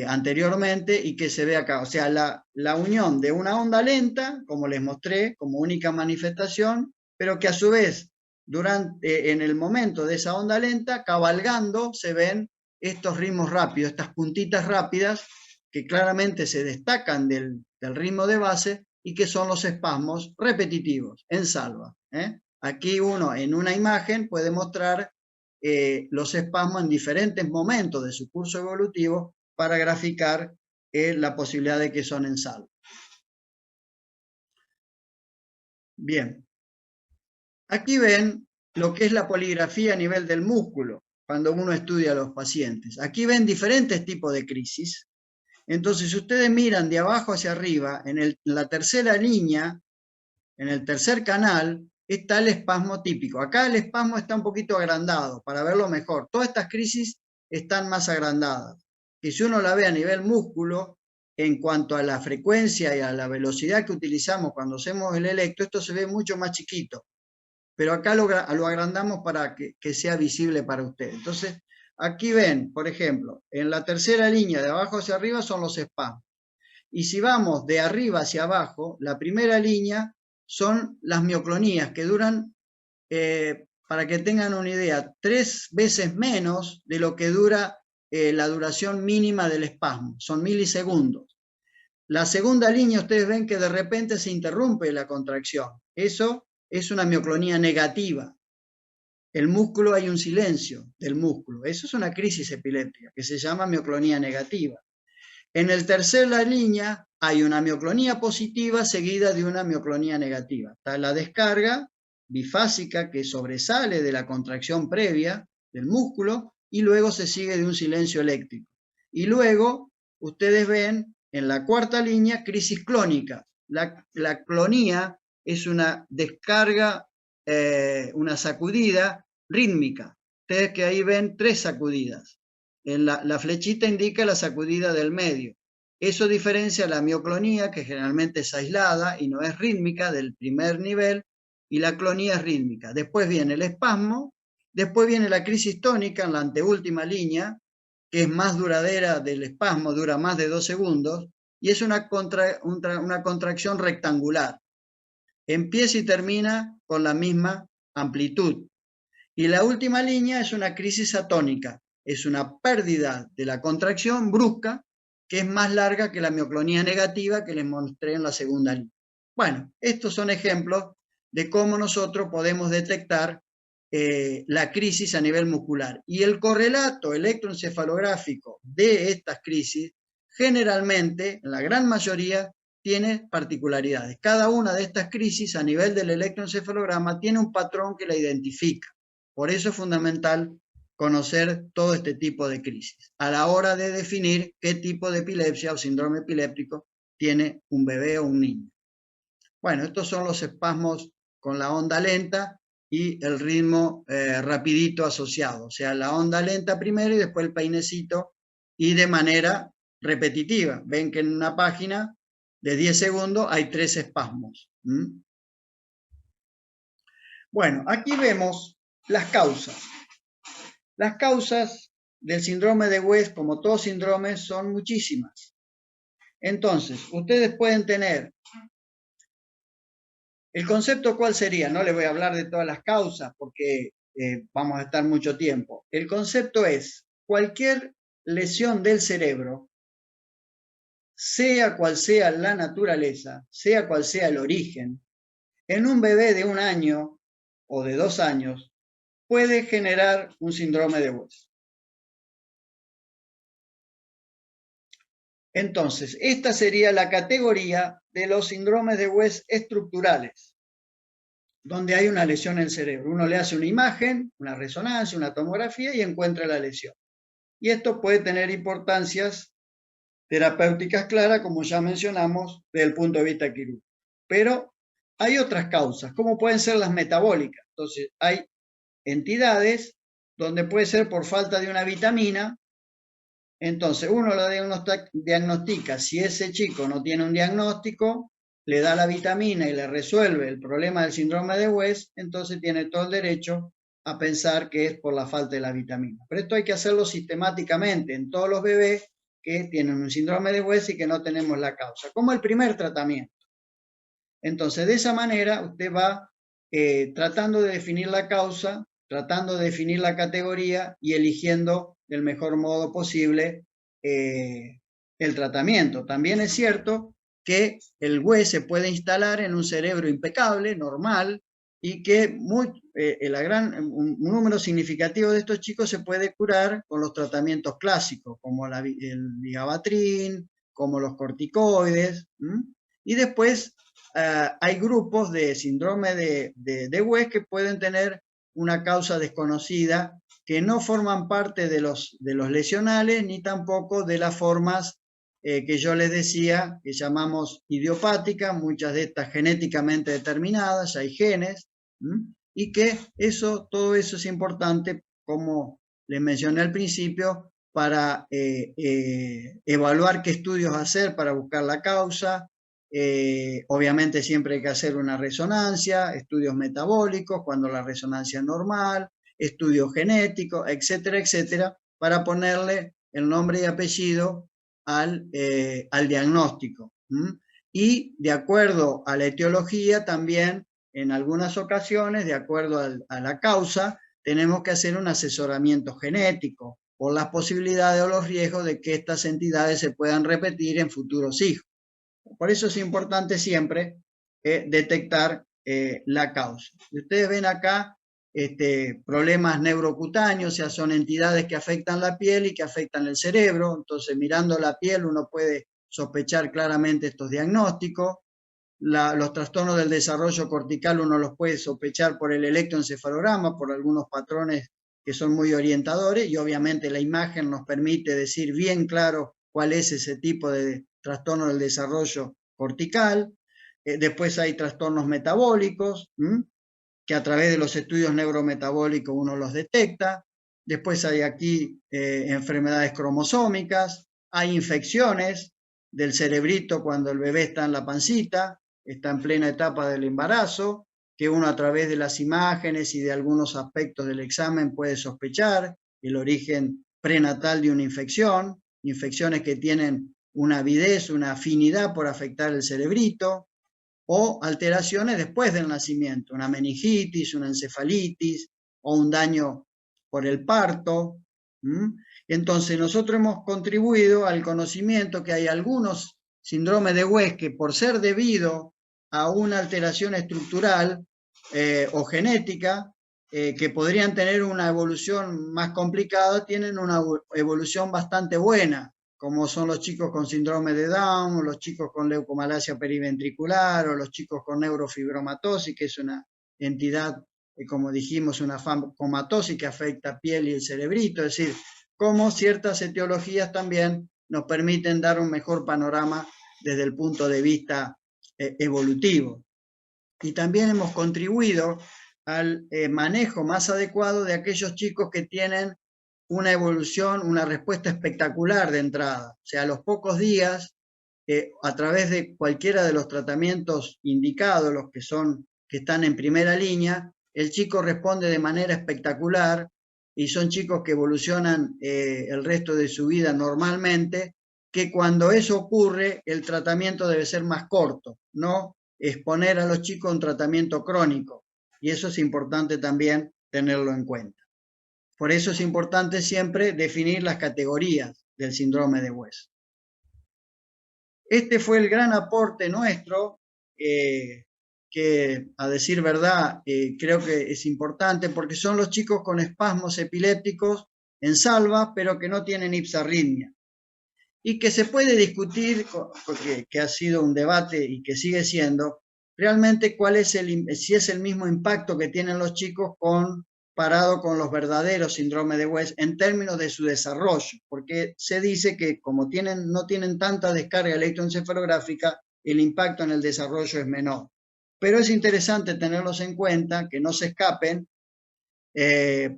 anteriormente y que se ve acá. O sea, la unión de una onda lenta, como les mostré, como única manifestación, pero que a su vez, en el momento de esa onda lenta, cabalgando, se ven estos ritmos rápidos, estas puntitas rápidas, que claramente se destacan del ritmo de base y que son los espasmos repetitivos, en salva. Aquí uno, en una imagen, puede mostrar los espasmos en diferentes momentos de su curso evolutivo para graficar la posibilidad de que son en salva. Bien, aquí ven lo que es la poligrafía a nivel del músculo, cuando uno estudia a los pacientes. Aquí ven diferentes tipos de crisis. Entonces, si ustedes miran de abajo hacia arriba, en la tercera línea, en el tercer canal, está el espasmo típico. Acá el espasmo está un poquito agrandado, para verlo mejor. Todas estas crisis están más agrandadas. Que si uno la ve a nivel músculo, en cuanto a la frecuencia y a la velocidad que utilizamos cuando hacemos el electro, esto se ve mucho más chiquito. Pero acá lo agrandamos para que sea visible para ustedes. Entonces, aquí ven, por ejemplo, en la tercera línea de abajo hacia arriba son los espasmos. Y si vamos de arriba hacia abajo, la primera línea son las mioclonías, que duran, para que tengan una idea, 3 veces menos de lo que dura la duración mínima del espasmo, son milisegundos. La segunda línea, ustedes ven que de repente se interrumpe la contracción. Eso es una mioclonía negativa. El músculo, hay un silencio del músculo. Eso es una crisis epiléptica que se llama mioclonía negativa. En el tercera línea hay una mioclonía positiva seguida de una mioclonía negativa. Está la descarga bifásica que sobresale de la contracción previa del músculo y luego se sigue de un silencio eléctrico. Y luego ustedes ven en la cuarta línea crisis clónica. La clonía es una descarga, una sacudida rítmica. Ustedes que ahí ven 3 sacudidas. La flechita indica la sacudida del medio. Eso diferencia la mioclonía, que generalmente es aislada y no es rítmica, del primer nivel, y la clonía es rítmica. Después viene el espasmo, después viene la crisis tónica en la anteúltima línea, que es más duradera del espasmo, dura más de 2 segundos, y es una contracción rectangular. Empieza y termina con la misma amplitud. Y la última línea es una crisis atónica, es una pérdida de la contracción brusca que es más larga que la mioclonía negativa que les mostré en la segunda línea. Bueno, estos son ejemplos de cómo nosotros podemos detectar la crisis a nivel muscular. Y el correlato electroencefalográfico de estas crisis, generalmente, en la gran mayoría, tiene particularidades. Cada una de estas crisis a nivel del electroencefalograma tiene un patrón que la identifica. Por eso es fundamental conocer todo este tipo de crisis a la hora de definir qué tipo de epilepsia o síndrome epiléptico tiene un bebé o un niño. Bueno, estos son los espasmos con la onda lenta y el ritmo rapidito asociado. O sea, la onda lenta primero y después el peinecito y de manera repetitiva. Ven que en una página de 10 segundos hay 3 espasmos. Bueno, aquí vemos las causas. Las causas del síndrome de West, como todos síndromes, son muchísimas. Entonces, ustedes pueden tener, el concepto ¿cuál sería? No les voy a hablar de todas las causas porque vamos a estar mucho tiempo. El concepto es cualquier lesión del cerebro, sea cual sea la naturaleza, sea cual sea el origen, en un bebé de 1 año o de 2 años, puede generar un síndrome de West. Entonces, esta sería la categoría de los síndromes de West estructurales, donde hay una lesión en el cerebro. Uno le hace una imagen, una resonancia, una tomografía y encuentra la lesión. Y esto puede tener importancias terapéuticas claras, como ya mencionamos, desde el punto de vista quirúrgico. Pero hay otras causas, como pueden ser las metabólicas. Entonces, hay entidades donde puede ser por falta de una vitamina. Entonces, uno lo diagnostica. Si ese chico no tiene un diagnóstico, le da la vitamina y le resuelve el problema del síndrome de West, entonces tiene todo el derecho a pensar que es por la falta de la vitamina. Pero esto hay que hacerlo sistemáticamente en todos los bebés que tienen un síndrome de West y que no tenemos la causa, como el primer tratamiento. Entonces, de esa manera, usted va tratando de definir la causa, tratando de definir la categoría y eligiendo del mejor modo posible el tratamiento. También es cierto que el West se puede instalar en un cerebro impecable, normal, y que un número significativo de estos chicos se puede curar con los tratamientos clásicos, como el vigabatrin, como los corticoides, y después hay grupos de síndrome de West que pueden tener una causa desconocida, que no forman parte de los lesionales ni tampoco de las formas que yo les decía, que llamamos idiopáticas, muchas de estas genéticamente determinadas, hay genes, y que todo eso es importante, como les mencioné al principio, para evaluar qué estudios hacer para buscar la causa. Obviamente siempre hay que hacer una resonancia, estudios metabólicos, cuando la resonancia es normal, estudios genéticos, etcétera, etcétera, para ponerle el nombre y apellido al diagnóstico. Y de acuerdo a la etiología también, en algunas ocasiones, de acuerdo a la causa, tenemos que hacer un asesoramiento genético por las posibilidades o los riesgos de que estas entidades se puedan repetir en futuros hijos. Por eso es importante siempre detectar la causa. Y ustedes ven acá problemas neurocutáneos, o sea, son entidades que afectan la piel y que afectan el cerebro. Entonces, mirando la piel uno puede sospechar claramente estos diagnósticos. Los trastornos del desarrollo cortical uno los puede sospechar por el electroencefalograma, por algunos patrones que son muy orientadores, y obviamente la imagen nos permite decir bien claro cuál es ese tipo de trastorno del desarrollo cortical. Después hay trastornos metabólicos, que a través de los estudios neurometabólicos uno los detecta. Después hay aquí enfermedades cromosómicas, hay infecciones del cerebrito cuando el bebé está en la pancita, está en plena etapa del embarazo, que uno a través de las imágenes y de algunos aspectos del examen puede sospechar el origen prenatal de una infección, infecciones que tienen una avidez, una afinidad por afectar el cerebrito, o alteraciones después del nacimiento, una meningitis, una encefalitis o un daño por el parto. Entonces nosotros hemos contribuido al conocimiento que hay algunos síndromes de West que, por ser debido a una alteración estructural o genética, que podrían tener una evolución más complicada, tienen una evolución bastante buena, como son los chicos con síndrome de Down, o los chicos con leucomalacia periventricular, o los chicos con neurofibromatosis, que es una entidad, como dijimos, una comatosis que afecta piel y el cerebrito. Es decir, como ciertas etiologías también nos permiten dar un mejor panorama desde el punto de vista evolutivo. Y también hemos contribuido al manejo más adecuado de aquellos chicos que tienen una evolución, una respuesta espectacular de entrada. O sea, a los pocos días a través de cualquiera de los tratamientos indicados, los que están en primera línea, el chico responde de manera espectacular y son chicos que evolucionan el resto de su vida normalmente, que cuando eso ocurre, el tratamiento debe ser más corto, no exponer a los chicos a un tratamiento crónico. Y eso es importante también tenerlo en cuenta. Por eso es importante siempre definir las categorías del síndrome de West. Este fue el gran aporte nuestro, que a decir verdad creo que es importante porque son los chicos con espasmos epilépticos en salva, pero que no tienen ipsarritmia. Y que se puede discutir, que ha sido un debate y que sigue siendo, realmente si es el mismo impacto que tienen los chicos comparado con los verdaderos síndromes de West en términos de su desarrollo, porque se dice que como no tienen tanta descarga electroencefalográfica, el impacto en el desarrollo es menor. Pero es interesante tenerlos en cuenta, que no se escapen,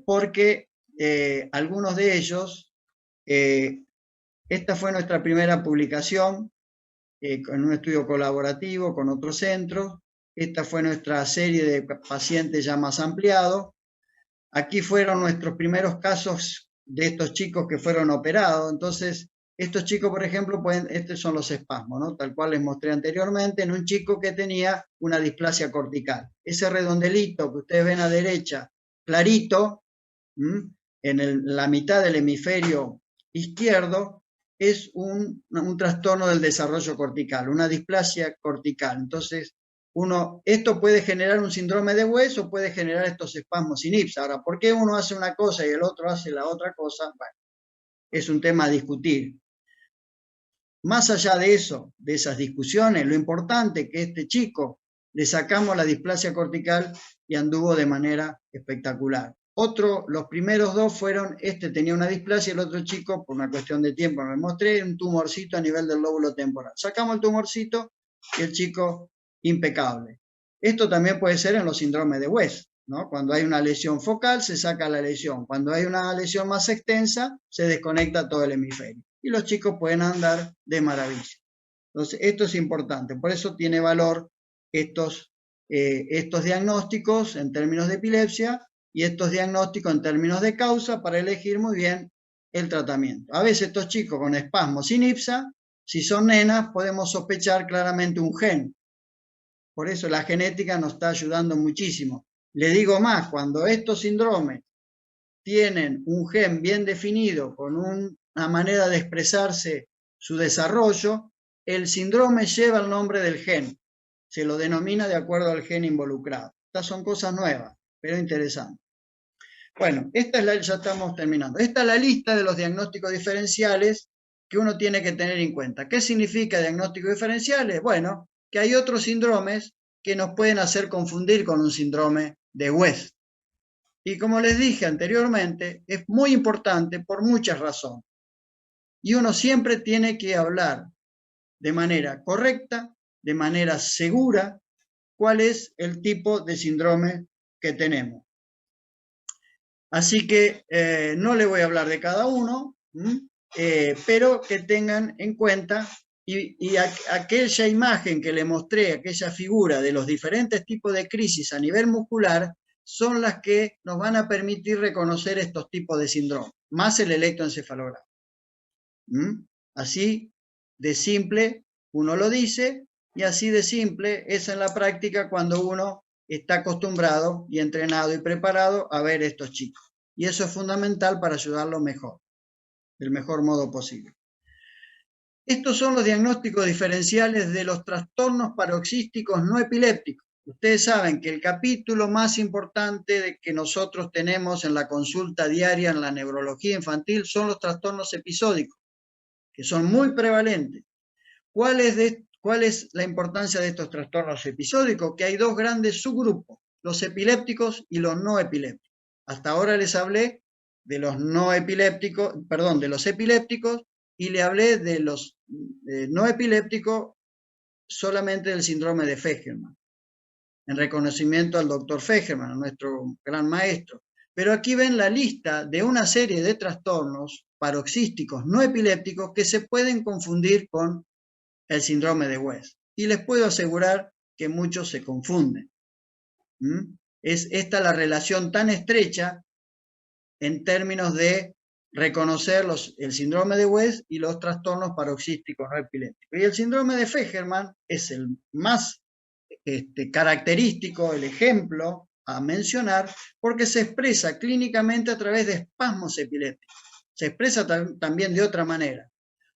porque algunos de ellos, esta fue nuestra primera publicación con un estudio colaborativo con otros centros. Esta fue nuestra serie de pacientes ya más ampliados. Aquí fueron nuestros primeros casos de estos chicos que fueron operados. Entonces, estos chicos, por ejemplo, estos son los espasmos, ¿no? Tal cual les mostré anteriormente, en un chico que tenía una displasia cortical. Ese redondelito que ustedes ven a derecha, clarito, en la mitad del hemisferio izquierdo, es un trastorno del desarrollo cortical, una displasia cortical. Entonces, esto puede generar un síndrome de West o puede generar estos espasmos sin IPSA. Ahora, ¿por qué uno hace una cosa y el otro hace la otra cosa? Bueno, es un tema a discutir. Más allá de eso, de esas discusiones, lo importante es que este chico le sacamos la displasia cortical y anduvo de manera espectacular. Los primeros dos fueron, este tenía una displasia, el otro chico, por una cuestión de tiempo, me mostré un tumorcito a nivel del lóbulo temporal. Sacamos el tumorcito y el chico impecable. Esto también puede ser en los síndromes de West, ¿no? Cuando hay una lesión focal, se saca la lesión. Cuando hay una lesión más extensa, se desconecta todo el hemisferio. Y los chicos pueden andar de maravilla. Entonces, esto es importante. Por eso tiene valor estos diagnósticos en términos de epilepsia y estos diagnósticos en términos de causa para elegir muy bien el tratamiento. A veces estos chicos con espasmos sin IPSA, si son nenas, podemos sospechar claramente un gen. Por eso la genética nos está ayudando muchísimo. Le digo más, cuando estos síndromes tienen un gen bien definido, con una manera de expresarse su desarrollo, el síndrome lleva el nombre del gen. Se lo denomina de acuerdo al gen involucrado. Estas son cosas nuevas, pero interesantes. Bueno, ya estamos terminando. Esta es la lista de los diagnósticos diferenciales que uno tiene que tener en cuenta. ¿Qué significa diagnósticos diferenciales? Bueno, que hay otros síndromes que nos pueden hacer confundir con un síndrome de West. Y como les dije anteriormente, es muy importante por muchas razones. Y uno siempre tiene que hablar de manera correcta, de manera segura, cuál es el tipo de síndrome que tenemos. Así que no le voy a hablar de cada uno, pero que tengan en cuenta y aquella imagen que le mostré, aquella figura de los diferentes tipos de crisis a nivel muscular, son las que nos van a permitir reconocer estos tipos de síndrome, más el electroencefalograma. Así de simple uno lo dice y así de simple es en la práctica cuando uno está acostumbrado y entrenado y preparado a ver estos chicos. Y eso es fundamental para ayudarlos mejor, del mejor modo posible. Estos son los diagnósticos diferenciales de los trastornos paroxísticos no epilépticos. Ustedes saben que el capítulo más importante que nosotros tenemos en la consulta diaria en la neurología infantil son los trastornos episódicos, que son muy prevalentes. ¿Cuál es la importancia de estos trastornos episódicos? Que hay dos grandes subgrupos, los epilépticos y los no epilépticos. Hasta ahora les hablé de los de los epilépticos y le hablé de los no epilépticos solamente del síndrome de Fegerman, en reconocimiento al doctor Fegerman, a nuestro gran maestro. Pero aquí ven la lista de una serie de trastornos paroxísticos no epilépticos que se pueden confundir con el síndrome de West. Y les puedo asegurar que muchos se confunden. Es esta la relación tan estrecha en términos de reconocer el síndrome de West y los trastornos paroxísticos no epilépticos. Y el síndrome de Fejerman es el más característico, el ejemplo a mencionar, porque se expresa clínicamente a través de espasmos epilépticos. Se expresa también de otra manera,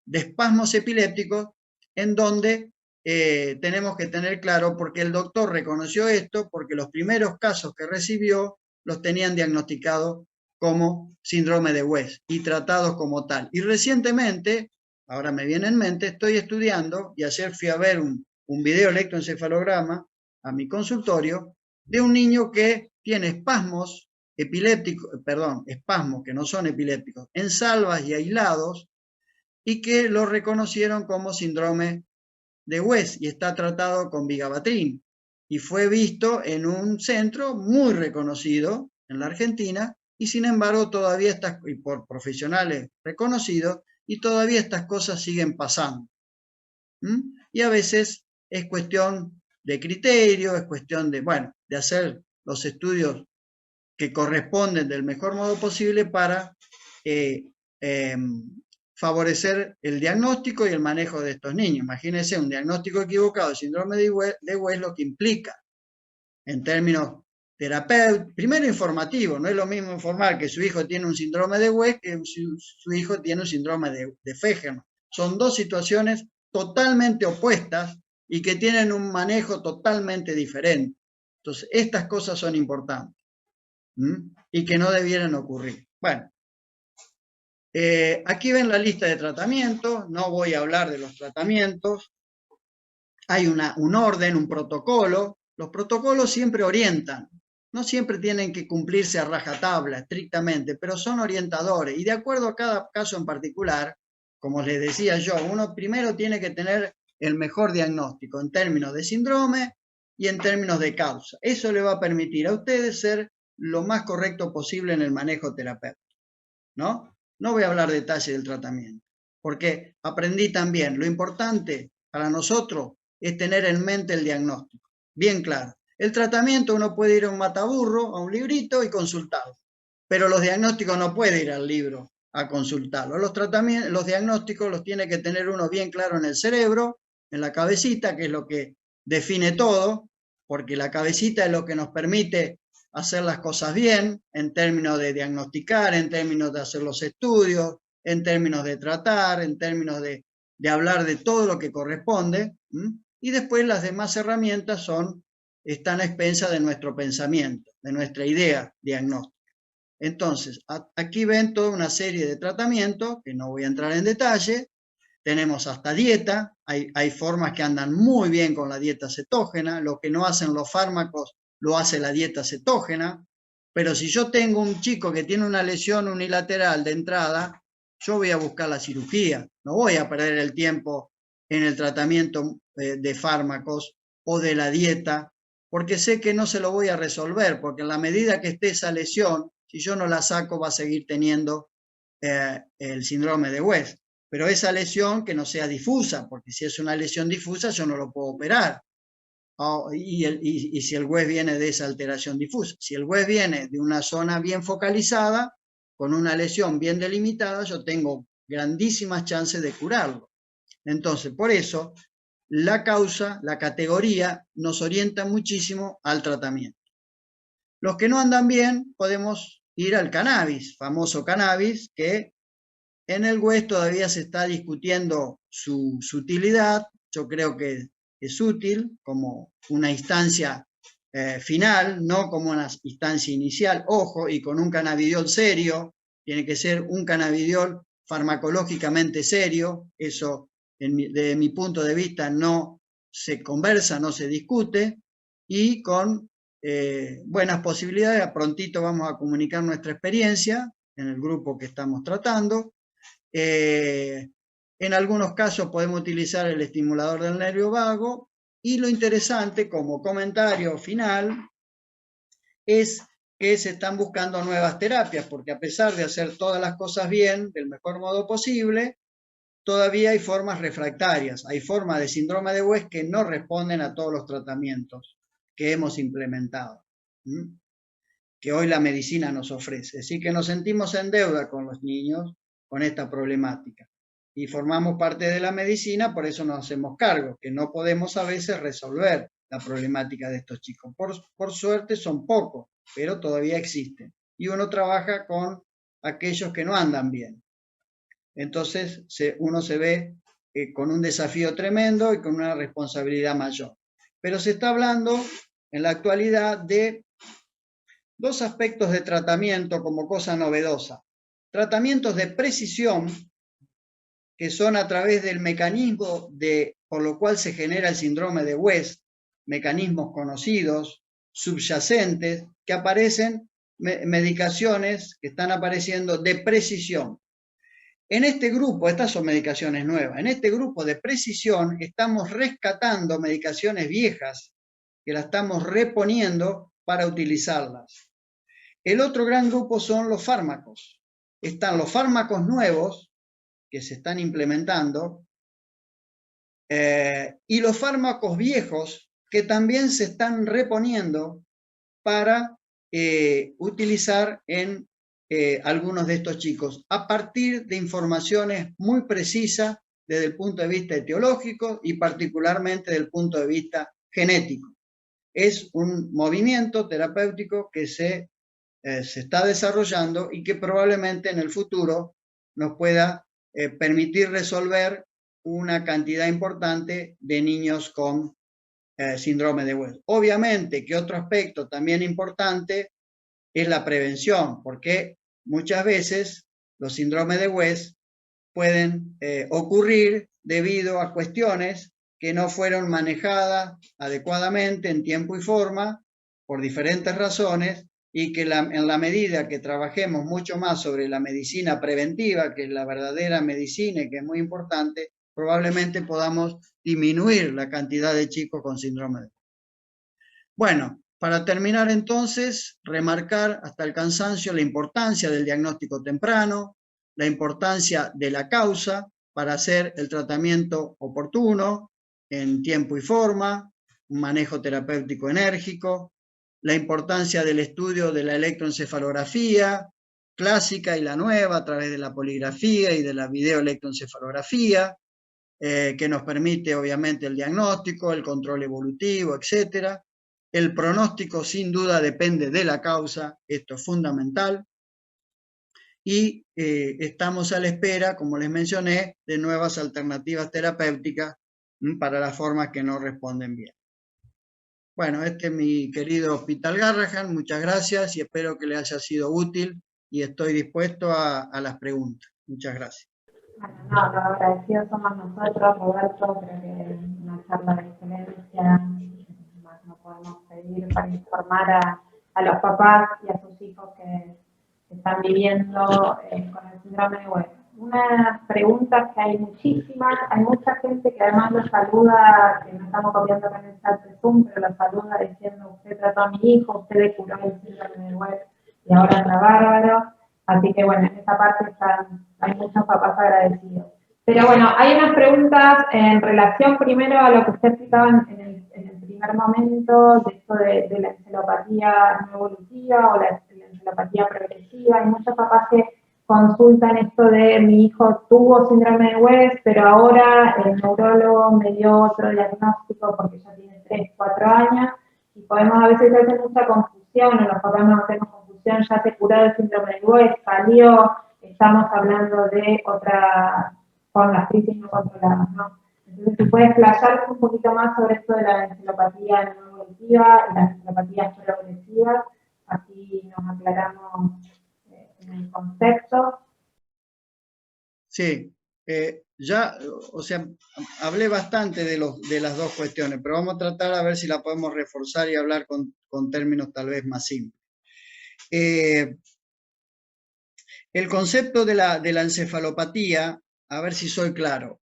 de espasmos epilépticos, en donde tenemos que tener claro, porque el doctor reconoció esto, porque los primeros casos que recibió los tenían diagnosticados como síndrome de West y tratados como tal. Y recientemente, ahora me viene en mente, estoy estudiando, y ayer fui a ver un video electroencefalograma a mi consultorio, de un niño que tiene espasmos epilépticos, perdón, espasmos que no son epilépticos, en salvas y aislados, y que lo reconocieron como síndrome de West y está tratado con vigabatrin. Y fue visto en un centro muy reconocido en la Argentina, y sin embargo todavía está, y por profesionales reconocidos, y todavía estas cosas siguen pasando. Y a veces es cuestión de criterio, es cuestión de, bueno, de hacer los estudios que corresponden del mejor modo posible para favorecer el diagnóstico y el manejo de estos niños. Imagínense un diagnóstico equivocado de síndrome de West, lo que implica en términos terapéuticos, primero informativo, no es lo mismo informar que su hijo tiene un síndrome de West que su hijo tiene un síndrome de Fejerman. Son dos situaciones totalmente opuestas y que tienen un manejo totalmente diferente. Entonces, estas cosas son importantes y que no debieran ocurrir. Bueno, aquí ven la lista de tratamientos, no voy a hablar de los tratamientos, hay un orden, un protocolo. Los protocolos siempre orientan, no siempre tienen que cumplirse a rajatabla, estrictamente, pero son orientadores y de acuerdo a cada caso en particular, como les decía yo, uno primero tiene que tener el mejor diagnóstico en términos de síndrome y en términos de causa. Eso le va a permitir a ustedes ser lo más correcto posible en el manejo terapéutico, ¿no? No voy a hablar de detalle del tratamiento, porque aprendí también, lo importante para nosotros es tener en mente el diagnóstico, bien claro. El tratamiento uno puede ir a un mataburro, a un librito y consultarlo, pero los diagnósticos no puede ir al libro a consultarlo. Los diagnósticos los tiene que tener uno bien claro en el cerebro, en la cabecita, que es lo que define todo, porque la cabecita es lo que nos permite hacer las cosas bien, en términos de diagnosticar, en términos de hacer los estudios, en términos de tratar, en términos de hablar de todo lo que corresponde, y después las demás herramientas están a expensas de nuestro pensamiento, de nuestra idea diagnóstica. Entonces, aquí ven toda una serie de tratamientos, que no voy a entrar en detalle. Tenemos hasta dieta, hay formas que andan muy bien con la dieta cetógena, lo que no hacen los fármacos lo hace la dieta cetógena, pero si yo tengo un chico que tiene una lesión unilateral de entrada, yo voy a buscar la cirugía, no voy a perder el tiempo en el tratamiento de fármacos o de la dieta, porque sé que no se lo voy a resolver, porque en la medida que esté esa lesión, si yo no la saco, va a seguir teniendo el síndrome de West. Pero esa lesión que no sea difusa, porque si es una lesión difusa yo no lo puedo operar. Y si el West viene de esa alteración difusa. Si el West viene de una zona bien focalizada, con una lesión bien delimitada, yo tengo grandísimas chances de curarlo. Entonces, por eso, la causa, la categoría, nos orienta muchísimo al tratamiento. Los que no andan bien, podemos ir al cannabis, famoso cannabis, que en el West todavía se está discutiendo su utilidad. Yo creo que es útil como una instancia final, no como una instancia inicial. Ojo, y con un cannabidiol serio, tiene que ser un cannabidiol farmacológicamente serio. Eso, desde mi punto de vista, no se conversa, no se discute, y con buenas posibilidades. Prontito vamos a comunicar nuestra experiencia en el grupo que estamos tratando. En algunos casos podemos utilizar el estimulador del nervio vago, y lo interesante como comentario final es que se están buscando nuevas terapias, porque a pesar de hacer todas las cosas bien, del mejor modo posible, todavía hay formas refractarias, hay formas de síndrome de West que no responden a todos los tratamientos que hemos implementado, que hoy la medicina nos ofrece. Así que nos sentimos en deuda con los niños con esta problemática. Y formamos parte de la medicina, por eso nos hacemos cargo, que no podemos a veces resolver la problemática de estos chicos. Por suerte son pocos, pero todavía existen. Y uno trabaja con aquellos que no andan bien. Entonces uno se ve con un desafío tremendo y con una responsabilidad mayor. Pero se está hablando en la actualidad de dos aspectos de tratamiento como cosa novedosa. Tratamientos de precisión, que son a través del mecanismo por lo cual se genera el síndrome de West, mecanismos conocidos, subyacentes, que aparecen, medicaciones que están apareciendo de precisión. En este grupo, estas son medicaciones nuevas, en este grupo de precisión estamos rescatando medicaciones viejas, que las estamos reponiendo para utilizarlas. El otro gran grupo son los fármacos. Están los fármacos nuevos que se están implementando y los fármacos viejos que también se están reponiendo para utilizar en algunos de estos chicos, a partir de informaciones muy precisas desde el punto de vista etiológico y particularmente desde el punto de vista genético. Es un movimiento terapéutico que se está desarrollando y que probablemente en el futuro nos pueda permitir resolver una cantidad importante de niños con síndrome de West. Obviamente que otro aspecto también importante es la prevención, porque muchas veces los síndromes de West pueden ocurrir debido a cuestiones que no fueron manejadas adecuadamente en tiempo y forma por diferentes razones y que en la medida que trabajemos mucho más sobre la medicina preventiva, que es la verdadera medicina y que es muy importante, probablemente podamos disminuir la cantidad de chicos con síndrome de West. Bueno, para terminar entonces, remarcar hasta el cansancio la importancia del diagnóstico temprano, la importancia de la causa para hacer el tratamiento oportuno, en tiempo y forma, un manejo terapéutico enérgico, la importancia del estudio de la electroencefalografía clásica y la nueva a través de la poligrafía y de la videoelectroencefalografía, que nos permite obviamente el diagnóstico, el control evolutivo, etcétera. El pronóstico sin duda depende de la causa, esto es fundamental. Y estamos a la espera, como les mencioné, de nuevas alternativas terapéuticas para las formas que no responden bien. Bueno, este es mi querido Hospital Garrahan, muchas gracias y espero que les haya sido útil y estoy dispuesto a las preguntas. Muchas gracias. Bueno, no, lo agradecidos somos nosotros, Roberto, creo que una charla de excelencia, más no podemos pedir para informar a los papás y a sus hijos que están viviendo con el síndrome de West. Una pregunta que hay muchísimas, hay mucha gente que además lo saluda, que no estamos copiando con el chat de Zoom, pero lo saluda diciendo, usted trató a mi hijo, usted le curó el síndrome de West y ahora está bárbaro. Así que bueno, en esa parte hay muchos papás agradecidos. Pero bueno, hay unas preguntas en relación primero a lo que usted explicaba en el primer momento, de esto de la encefalopatía no evolutiva o la encefalopatía progresiva. Hay muchos papás que consultan esto de mi hijo tuvo síndrome de West, pero ahora el neurólogo me dio otro diagnóstico porque ya tiene 3, 4 años y podemos a veces hacer mucha confusión, o los papás nos hacemos confusión, ya se curó el síndrome de West, salió, estamos hablando de otra, con las crisis no controladas, ¿no? Entonces, si puedes explayar un poquito más sobre esto de la encefalopatía no evolutiva y las encefalopatías progresivas, así nos aclaramos en el concepto. Sí, o sea, hablé bastante de las dos cuestiones, pero vamos a tratar a ver si la podemos reforzar y hablar con términos tal vez más simples. El concepto de la encefalopatía, a ver si soy claro.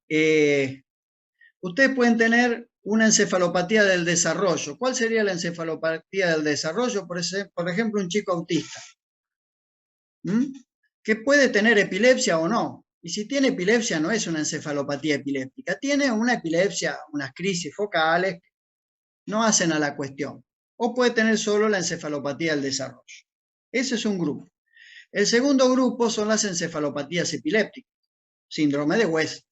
Ustedes pueden tener una encefalopatía del desarrollo. ¿Cuál sería la encefalopatía del desarrollo? Por ejemplo, un chico autista. Que puede tener epilepsia o no, Y si tiene epilepsia no es una encefalopatía epiléptica, tiene una epilepsia, unas crisis focales, no hacen a la cuestión. O puede tener solo la encefalopatía del desarrollo. Ese es un grupo. El segundo grupo son las encefalopatías epilépticas, síndrome de West,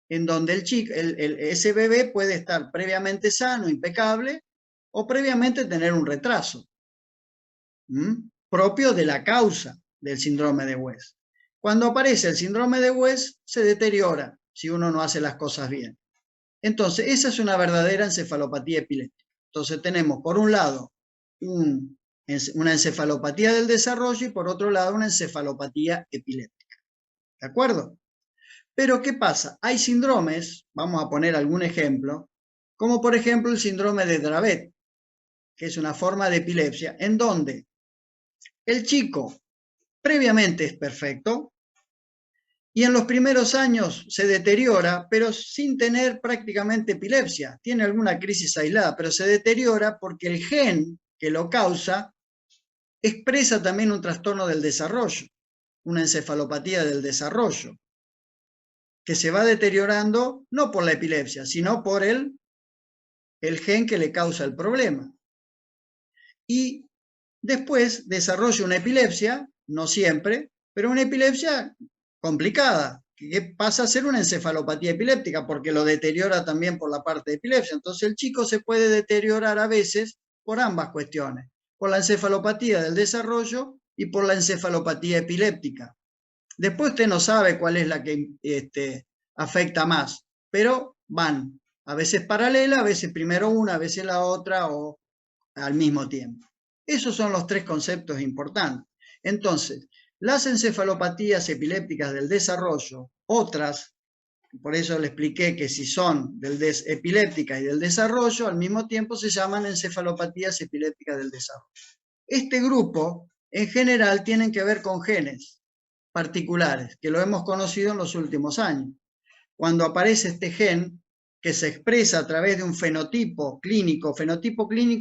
en donde ese bebé puede estar previamente sano, impecable, o previamente tener un retraso propio de la causa del síndrome de West. Cuando aparece el síndrome de West, se deteriora si uno no hace las cosas bien. Entonces, esa es una verdadera encefalopatía epiléptica. Entonces, tenemos por un lado una encefalopatía del desarrollo y por otro lado una encefalopatía epiléptica. ¿De acuerdo? Pero, ¿qué pasa? Hay síndromes, vamos a poner algún ejemplo, como por ejemplo el síndrome de Dravet, que es una forma de epilepsia, en donde el chico previamente es perfecto y en los primeros años se deteriora, pero sin tener prácticamente epilepsia. Tiene alguna crisis aislada, pero se deteriora porque el gen que lo causa expresa también un trastorno del desarrollo, una encefalopatía del desarrollo, que se va deteriorando no por la epilepsia, sino por el gen que le causa el problema. Y después desarrolla una epilepsia, no siempre, pero una epilepsia complicada, que pasa a ser una encefalopatía epiléptica, porque lo deteriora también por la parte de epilepsia. Entonces el chico se puede deteriorar a veces por ambas cuestiones, por la encefalopatía del desarrollo y por la encefalopatía epiléptica. Después usted no sabe cuál es la que afecta más, pero van a veces paralela, a veces primero una, a veces la otra o al mismo tiempo. Esos son los tres conceptos importantes. Entonces, las encefalopatías epilépticas del desarrollo, otras, por eso le expliqué que si son epilépticas y del desarrollo, al mismo tiempo se llaman encefalopatías epilépticas del desarrollo. Este grupo, en general, tienen que ver con genes particulares, que lo hemos conocido en los últimos años. Cuando aparece este gen, que se expresa a través de un fenotipo clínico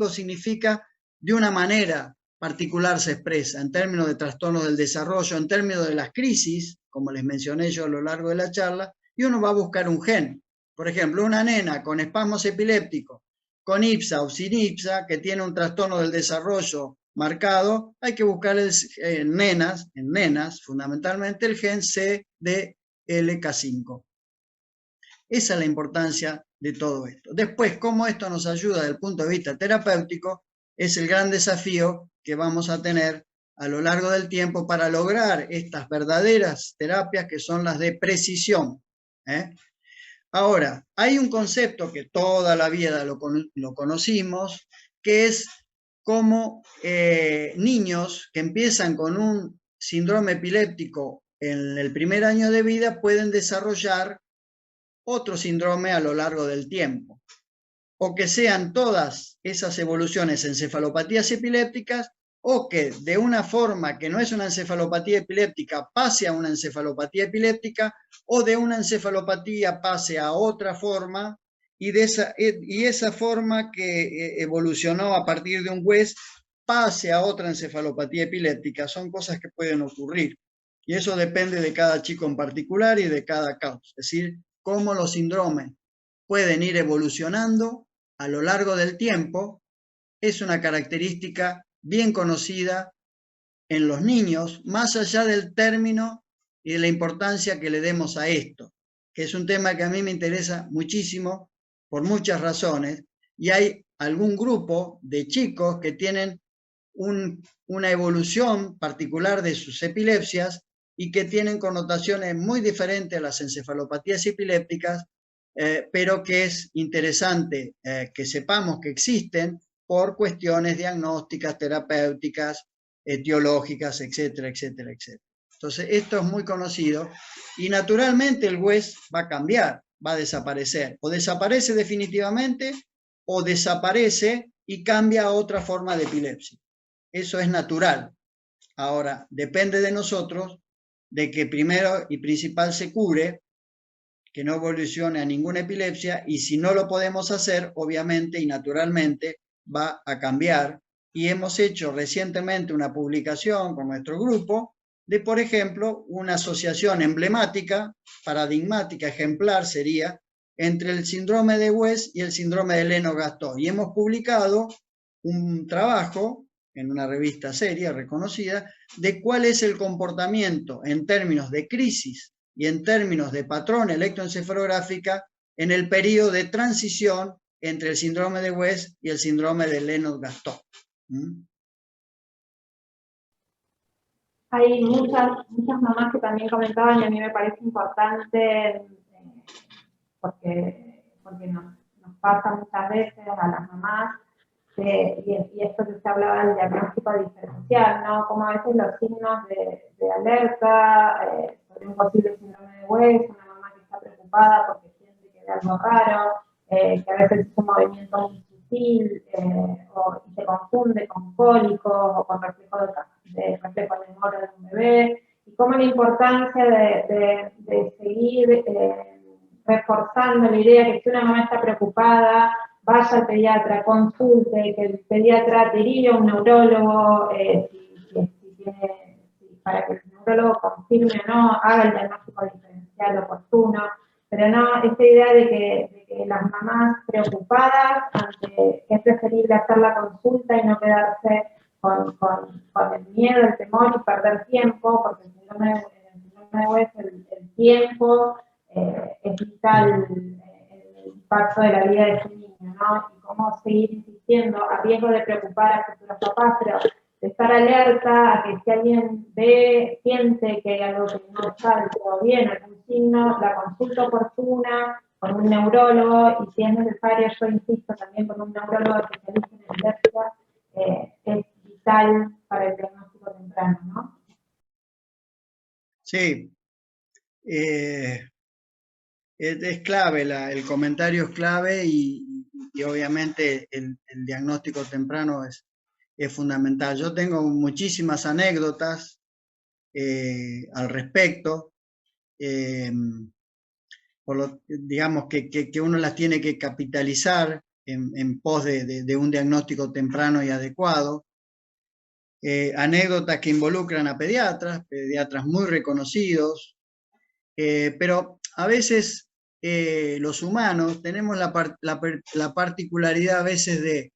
significa de una manera particular se expresa, en términos de trastornos del desarrollo, en términos de las crisis, como les mencioné yo a lo largo de la charla, y uno va a buscar un gen. Por ejemplo, una nena con espasmos epilépticos, con IPSA o sin IPSA, que tiene un trastorno del desarrollo marcado, hay que buscar en nenas, fundamentalmente el gen CDLK5. Esa es la importancia de todo esto. Después, cómo esto nos ayuda desde el punto de vista terapéutico, es el gran desafío que vamos a tener a lo largo del tiempo para lograr estas verdaderas terapias que son las de precisión. Ahora, hay un concepto que toda la vida lo conocimos, que es como niños que empiezan con un síndrome epiléptico en el primer año de vida pueden desarrollar otro síndrome a lo largo del tiempo, o que sean todas esas evoluciones encefalopatías epilépticas, o que de una forma que no es una encefalopatía epiléptica pase a una encefalopatía epiléptica, o de una encefalopatía pase a otra forma, y esa forma que evolucionó a partir de un West pase a otra encefalopatía epiléptica. Son cosas que pueden ocurrir, y eso depende de cada chico en particular y de cada causa. Es decir, cómo los síndromes pueden ir evolucionando a lo largo del tiempo es una característica bien conocida en los niños, más allá del término y de la importancia que le demos a esto, que es un tema que a mí me interesa muchísimo por muchas razones, y hay algún grupo de chicos que tienen una evolución particular de sus epilepsias y que tienen connotaciones muy diferentes a las encefalopatías epilépticas, pero que es interesante que sepamos que existen por cuestiones diagnósticas, terapéuticas, etiológicas, etcétera, etcétera, etcétera. Entonces, esto es muy conocido y naturalmente el West va a cambiar, va a desaparecer, o desaparece definitivamente o desaparece y cambia a otra forma de epilepsia. Eso es natural. Ahora, depende de nosotros de que primero y principal se cure, que no evolucione a ninguna epilepsia, y si no lo podemos hacer, obviamente y naturalmente va a cambiar. Y hemos hecho recientemente una publicación con nuestro grupo de, por ejemplo, una asociación emblemática, paradigmática, ejemplar sería, entre el síndrome de West y el síndrome de Lennox-Gastaut. Y hemos publicado un trabajo en una revista seria, reconocida, de cuál es el comportamiento en términos de crisis y en términos de patrón electroencefalográfica en el periodo de transición entre el síndrome de West y el síndrome de Lennox-Gastaut. Hay muchas mamás que también comentaban, y a mí me parece importante, porque nos pasa muchas veces a las mamás, y esto que se hablaba del diagnóstico diferencial, ¿no? Como a veces los signos de alerta sobre un posible síndrome de West, una mamá que está preocupada porque siente que ve algo raro, que a veces es un movimiento muy sutil, y se confunde con cólicos o con reflejo de moro de un bebé, y cómo la importancia de seguir reforzando la idea que si una mamá está preocupada, vaya al pediatra, consulte, que el pediatra derive a un neurólogo, para que el neurólogo confirme o no, haga el diagnóstico diferencial oportuno, pero no, esta idea de que las mamás preocupadas, que es preferible hacer la consulta y no quedarse con el miedo, el temor y perder tiempo, porque el síndrome de West, el tiempo es vital en el impacto de la vida de ese niño, ¿no? Y cómo seguir insistiendo a riesgo de preocupar a futuros papás, pero de estar alerta a que si alguien ve, siente que hay algo que no está del todo bien, algún signo, la consulta oportuna con un neurólogo, y si es necesario, yo insisto, también con un neurólogo especialista en epilepsia, es vital para el diagnóstico temprano, ¿no? Sí, es clave, el comentario es clave y obviamente el diagnóstico temprano es fundamental. Yo tengo muchísimas anécdotas al respecto, digamos que uno las tiene que capitalizar en pos de un diagnóstico temprano y adecuado. Anécdotas que involucran a pediatras muy reconocidos, pero a veces los humanos tenemos la particularidad a veces de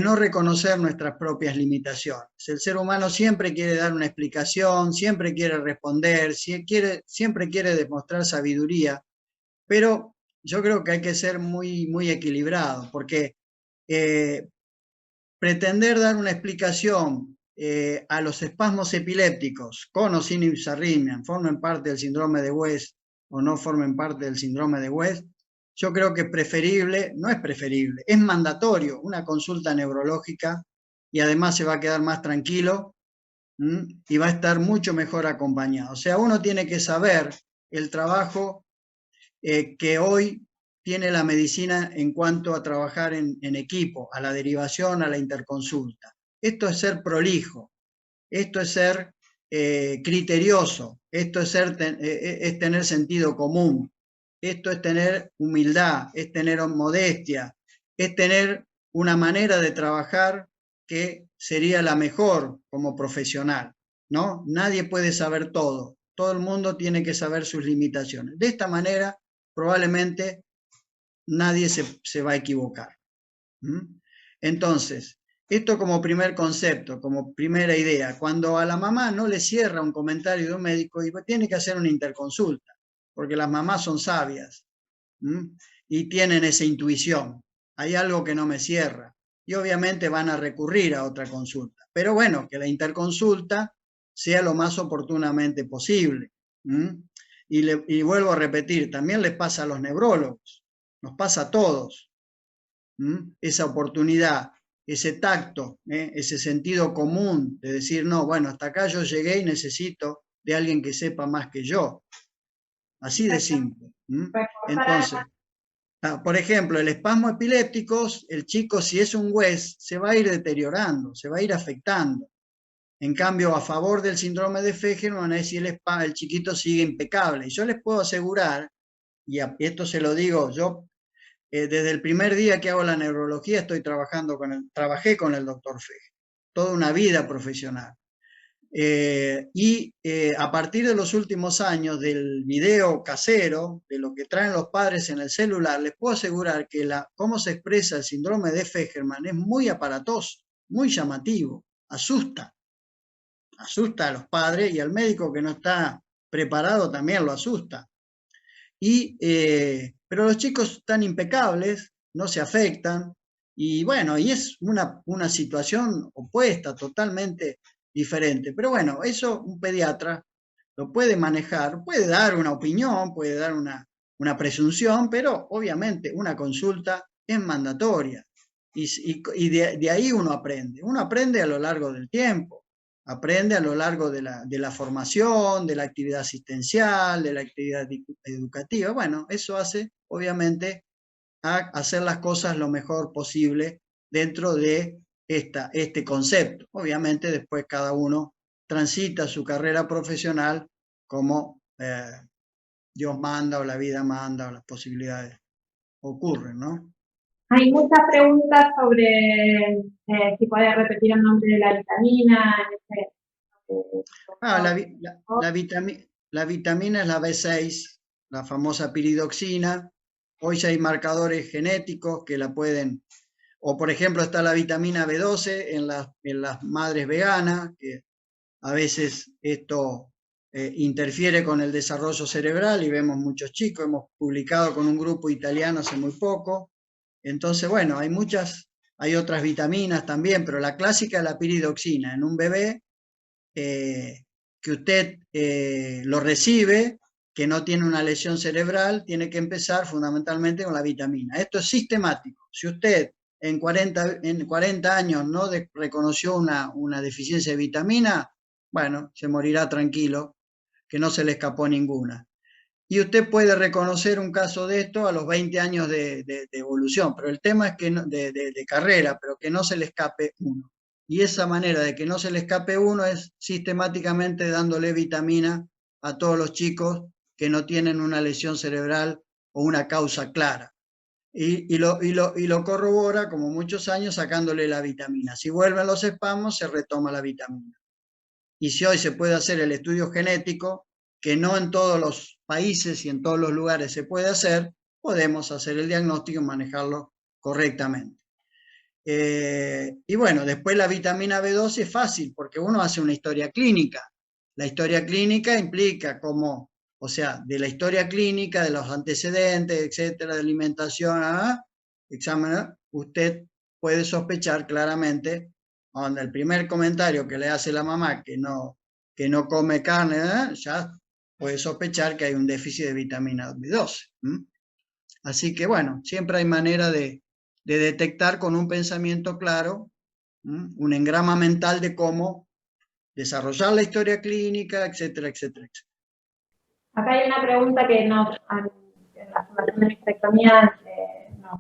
no reconocer nuestras propias limitaciones. El ser humano siempre quiere dar una explicación, siempre quiere responder, siempre quiere demostrar sabiduría, pero yo creo que hay que ser muy, muy equilibrado, porque pretender dar una explicación a los espasmos epilépticos, con o sin ibsarrimia, formen parte del síndrome de West o no formen parte del síndrome de West, yo creo que es preferible, no es preferible, es mandatorio una consulta neurológica, y además se va a quedar más tranquilo y va a estar mucho mejor acompañado. O sea, uno tiene que saber el trabajo que hoy tiene la medicina en cuanto a trabajar en equipo, a la derivación, a la interconsulta. Esto es ser prolijo, esto es ser criterioso, esto es tener sentido común, esto es tener humildad, es tener modestia, es tener una manera de trabajar que sería la mejor como profesional, ¿no? Nadie puede saber todo, todo el mundo tiene que saber sus limitaciones. De esta manera, probablemente nadie se va a equivocar. Entonces, esto como primer concepto, como primera idea. Cuando a la mamá no le cierra un comentario de un médico, tiene que hacer una interconsulta, porque las mamás son sabias y tienen esa intuición. Hay algo que no me cierra. Y obviamente van a recurrir a otra consulta. Pero bueno, que la interconsulta sea lo más oportunamente posible. Y vuelvo a repetir, también les pasa a los neurólogos, nos pasa a todos. Esa oportunidad, ese tacto, ese sentido común de decir, no, bueno, hasta acá yo llegué y necesito de alguien que sepa más que yo. Así de simple. Entonces, por ejemplo, el espasmo epiléptico, el chico, si es un West, se va a ir deteriorando, se va a ir afectando. En cambio, a favor del síndrome de Fegen, van a decir el chiquito sigue impecable. Y yo les puedo asegurar, y esto se lo digo yo, desde el primer día que hago la neurología trabajé con el doctor Fegen, toda una vida profesional. A partir de los últimos años del video casero, de lo que traen los padres en el celular, les puedo asegurar que cómo se expresa el síndrome de Fejerman es muy aparatoso, muy llamativo, asusta a los padres y al médico que no está preparado también lo asusta. Pero los chicos están impecables, no se afectan, y bueno, y es una situación opuesta, totalmente diferente. Pero bueno, eso un pediatra lo puede manejar, puede dar una opinión, puede dar una presunción, pero obviamente una consulta es mandatoria. Y de ahí uno aprende a lo largo del tiempo, aprende a lo largo de la formación, de la actividad asistencial, de la actividad educativa. Bueno, eso hace, obviamente, a hacer las cosas lo mejor posible dentro de este concepto. Obviamente, después cada uno transita su carrera profesional como Dios manda o la vida manda o las posibilidades ocurren, ¿no? Hay muchas preguntas sobre si puede repetir el nombre de la vitamina. La vitamina es la B6, la famosa piridoxina. Hoy ya hay marcadores genéticos que la pueden, o por ejemplo está la vitamina B12 en las madres veganas, que a veces esto interfiere con el desarrollo cerebral y vemos muchos chicos, hemos publicado con un grupo italiano hace muy poco. Entonces, bueno, hay otras vitaminas también, pero la clásica es la piridoxina. En un bebé que usted lo recibe, que no tiene una lesión cerebral, tiene que empezar fundamentalmente con la vitamina. Esto es sistemático. Si usted en 40 años no reconoció una deficiencia de vitamina, bueno, se morirá tranquilo, que no se le escapó ninguna. Y usted puede reconocer un caso de esto a los 20 años de evolución, pero el tema es que de carrera, pero que no se le escape uno. Y esa manera de que no se le escape uno es sistemáticamente dándole vitamina a todos los chicos que no tienen una lesión cerebral o una causa clara. Y lo corrobora como muchos años sacándole la vitamina. Si vuelven los espasmos, se retoma la vitamina. Y si hoy se puede hacer el estudio genético, que no en todos los países y en todos los lugares se puede hacer, podemos hacer el diagnóstico y manejarlo correctamente. Y bueno, después la vitamina B12 es fácil porque uno hace una historia clínica. La historia clínica implica cómo, o sea, de la historia clínica, de los antecedentes, etcétera, de alimentación, examen, usted puede sospechar claramente, donde el primer comentario que le hace la mamá que no come carne, ya puede sospechar que hay un déficit de vitamina B12. Así que bueno, siempre hay manera de detectar con un pensamiento claro, un engrama mental de cómo desarrollar la historia clínica, etcétera, etcétera, etcétera. Acá hay una pregunta que en la Fundación de Mastectomía nos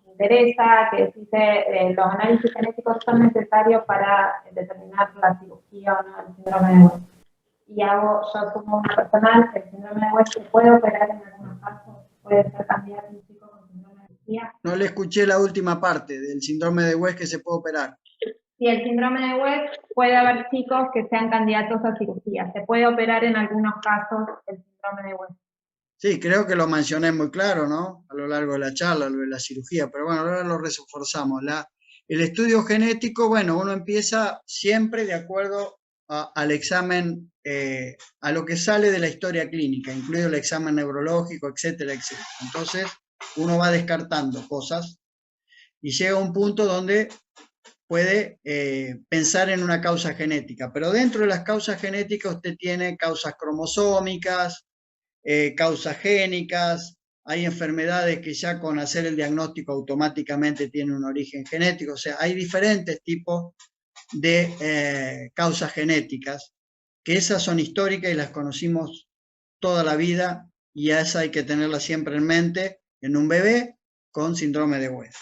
interesa, que dice, ¿los análisis genéticos son necesarios para determinar la cirugía o no del síndrome de West? Y yo como una personal, el síndrome de West se puede operar en algunos casos, puede ser cambiado un chico con síndrome de West. No le escuché la última parte del síndrome de West que se puede operar. Si el síndrome de West, puede haber chicos que sean candidatos a cirugía. Se puede operar en algunos casos el síndrome de West. Sí, creo que lo mencioné muy claro, ¿no? A lo largo de la charla, lo de la cirugía, pero bueno, ahora lo reforzamos. El estudio genético, bueno, uno empieza siempre de acuerdo al examen, a lo que sale de la historia clínica, incluido el examen neurológico, etcétera, etcétera. Entonces, uno va descartando cosas y llega a un punto donde puede pensar en una causa genética, pero dentro de las causas genéticas usted tiene causas cromosómicas, causas génicas, hay enfermedades que ya con hacer el diagnóstico automáticamente tienen un origen genético, o sea, hay diferentes tipos de causas genéticas, que esas son históricas y las conocimos toda la vida y a esa hay que tenerla siempre en mente en un bebé con síndrome de West.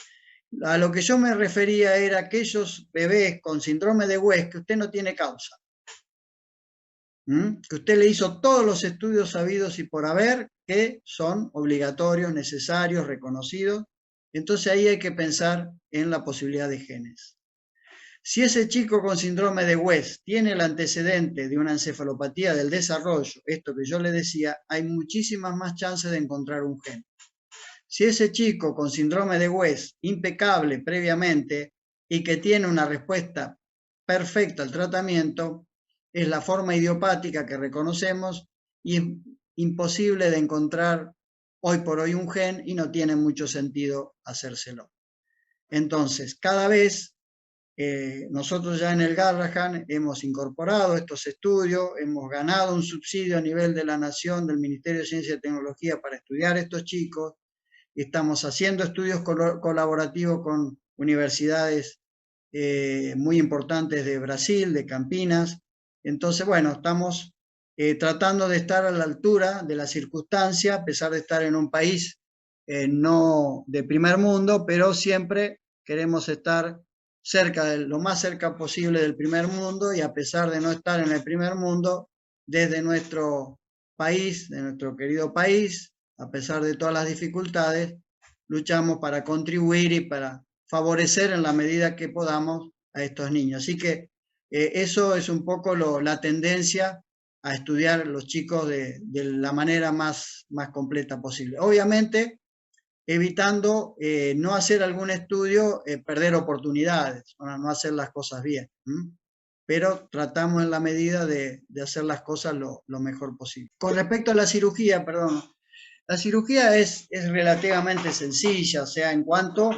A lo que yo me refería era aquellos bebés con síndrome de West que usted no tiene causa. Que usted le hizo todos los estudios sabidos y por haber, que son obligatorios, necesarios, reconocidos. Entonces ahí hay que pensar en la posibilidad de genes. Si ese chico con síndrome de West tiene el antecedente de una encefalopatía del desarrollo, esto que yo le decía, hay muchísimas más chances de encontrar un gen. Si ese chico con síndrome de West, impecable previamente, y que tiene una respuesta perfecta al tratamiento, es la forma idiopática que reconocemos y es imposible de encontrar hoy por hoy un gen y no tiene mucho sentido hacérselo. Entonces, cada vez nosotros ya en el Garrahan hemos incorporado estos estudios, hemos ganado un subsidio a nivel de la Nación, del Ministerio de Ciencia y Tecnología para estudiar estos chicos. Estamos haciendo estudios colaborativos con universidades muy importantes de Brasil, de Campinas. Entonces, bueno, estamos tratando de estar a la altura de la circunstancia, a pesar de estar en un país no de primer mundo, pero siempre queremos estar lo más cerca posible del primer mundo, y a pesar de no estar en el primer mundo, desde nuestro país, de nuestro querido país, a pesar de todas las dificultades, luchamos para contribuir y para favorecer en la medida que podamos a estos niños. Así que eso es un poco la tendencia a estudiar los chicos de la manera más completa posible. Obviamente, evitando no hacer algún estudio, perder oportunidades, no hacer las cosas bien. Pero tratamos en la medida de hacer las cosas lo mejor posible. Con respecto a la cirugía, perdón, la cirugía es relativamente sencilla, o sea, en cuanto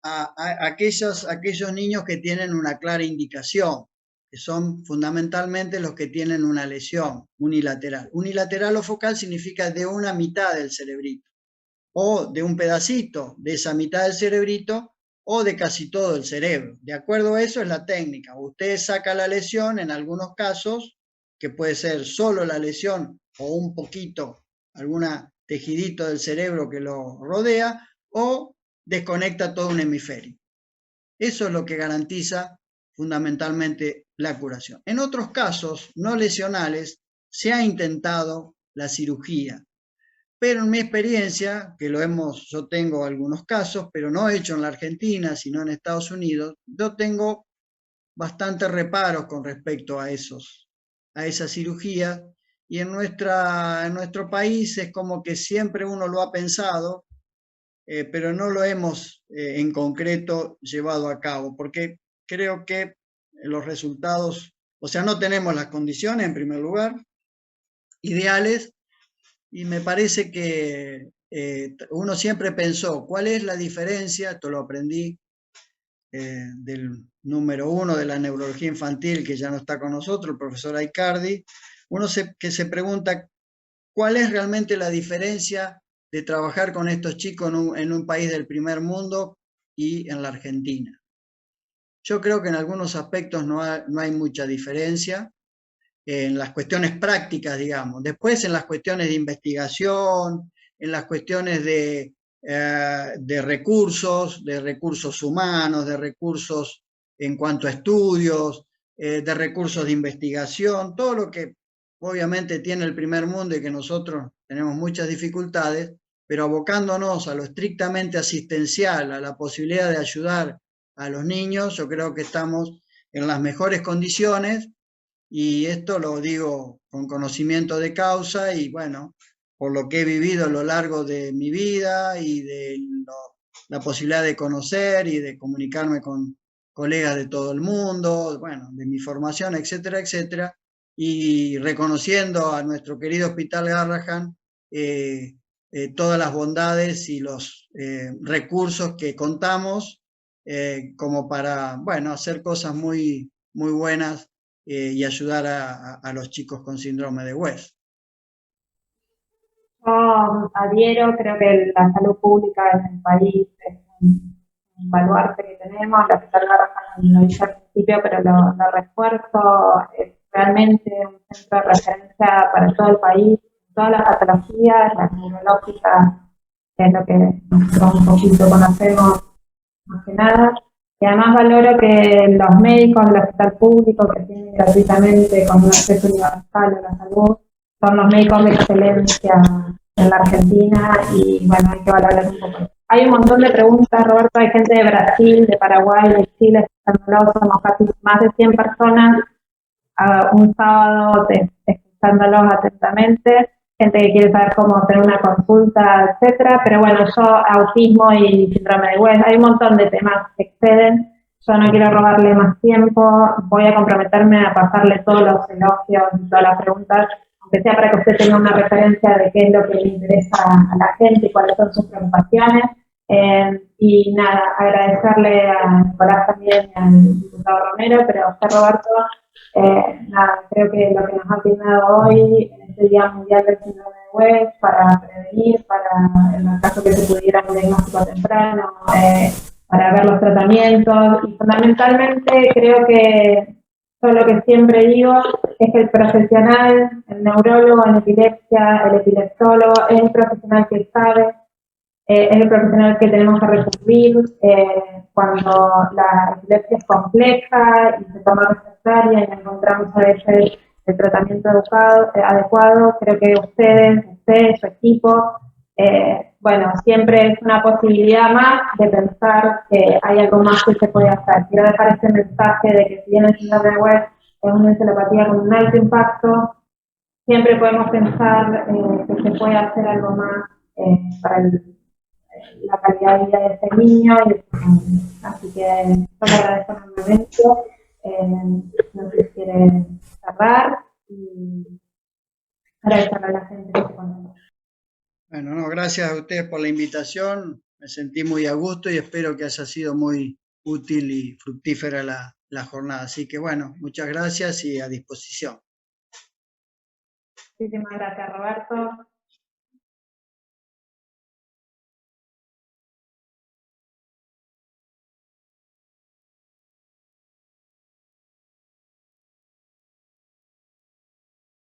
a aquellos niños que tienen una clara indicación, que son fundamentalmente los que tienen una lesión unilateral. Unilateral o focal significa de una mitad del cerebrito, o de un pedacito de esa mitad del cerebrito, o de casi todo el cerebro. De acuerdo a eso es la técnica. Usted saca la lesión en algunos casos, que puede ser solo la lesión o un poquito, alguna tejidito del cerebro que lo rodea, o desconecta todo un hemisferio. Eso es lo que garantiza fundamentalmente la curación. En otros casos no lesionales se ha intentado la cirugía, pero en mi experiencia, que yo tengo algunos casos, pero no hecho en la Argentina, sino en Estados Unidos, yo tengo bastantes reparos con respecto a esa cirugía, y en nuestro país es como que siempre uno lo ha pensado, pero no lo hemos en concreto llevado a cabo, porque creo que los resultados, o sea, no tenemos las condiciones en primer lugar ideales, y me parece que uno siempre pensó, ¿cuál es la diferencia? Esto lo aprendí del número 1 de la neurología infantil, que ya no está con nosotros, el profesor Aicardi. Que se pregunta, ¿cuál es realmente la diferencia de trabajar con estos chicos en un país del primer mundo y en la Argentina? Yo creo que en algunos aspectos no hay mucha diferencia, en las cuestiones prácticas, digamos. Después, en las cuestiones de investigación, en las cuestiones de recursos humanos, de recursos en cuanto a estudios, de recursos de investigación, todo lo que obviamente tiene el primer mundo y que nosotros tenemos muchas dificultades, pero abocándonos a lo estrictamente asistencial, a la posibilidad de ayudar a los niños, yo creo que estamos en las mejores condiciones. Y esto lo digo con conocimiento de causa y, bueno, por lo que he vivido a lo largo de mi vida y de la posibilidad de conocer y de comunicarme con colegas de todo el mundo, bueno, de mi formación, etcétera, etcétera, y reconociendo a nuestro querido Hospital Garrahan todas las bondades y los recursos que contamos como para, bueno, hacer cosas muy, muy buenas y ayudar a los chicos con síndrome de West. Yo adhiero, creo que la salud pública en el país es un baluarte que tenemos, la Hospital Garrahan lo dije al principio, pero lo refuerzo, es realmente un centro de referencia para todo el país, todas las patologías, las neurológicas, que es lo que nosotros un poquito conocemos más que nada. Y además valoro que los médicos del hospital público que tienen gratuitamente con un acceso universal a la salud son los médicos de excelencia en la Argentina, y bueno, hay que valorar un poco. hay un montón de preguntas, Roberto, hay gente de Brasil, de Paraguay, de Chile, somos casi más de 100 personas un sábado escuchándolos atentamente, gente que quiere saber cómo hacer una consulta, etcétera. Pero bueno, yo, autismo y síndrome de West, hay un montón de temas que exceden. Yo no quiero robarle más tiempo, voy a comprometerme a pasarle todos los elogios y todas las preguntas, aunque sea para que usted tenga una referencia de qué es lo que le interesa a la gente y cuáles son sus preocupaciones. Y nada, agradecerle a Nicolás también y al diputado Romero, pero a usted, Roberto, nada, creo que lo que nos ha brindado hoy en este Día Mundial del Síndrome de West para prevenir, para en el caso que se pudiera un diagnóstico temprano, para ver los tratamientos, y fundamentalmente creo que yo lo que siempre digo es que el profesional, el neurólogo en epilepsia, el epileptólogo, es el profesional que sabe, es el profesional que tenemos que recurrir cuando la epilepsia es compleja y se toma necesaria y encontramos a veces el tratamiento adecuado. Creo que usted, su equipo, bueno, siempre es una posibilidad más de pensar que hay algo más que se puede hacer. Quiero dejar este mensaje de que si bien el síndrome de West es una encefalopatía con un alto impacto, siempre podemos pensar que se puede hacer algo más para la calidad de vida de este niño. Así que yo le agradezco enormemente. No sé si quiere cerrar y agradecerle a la gente que se conectó. Bueno, no, gracias a ustedes por la invitación. Me sentí muy a gusto y espero que haya sido muy útil y fructífera la jornada. Así que bueno, muchas gracias y a disposición. Muchísimas gracias, Roberto.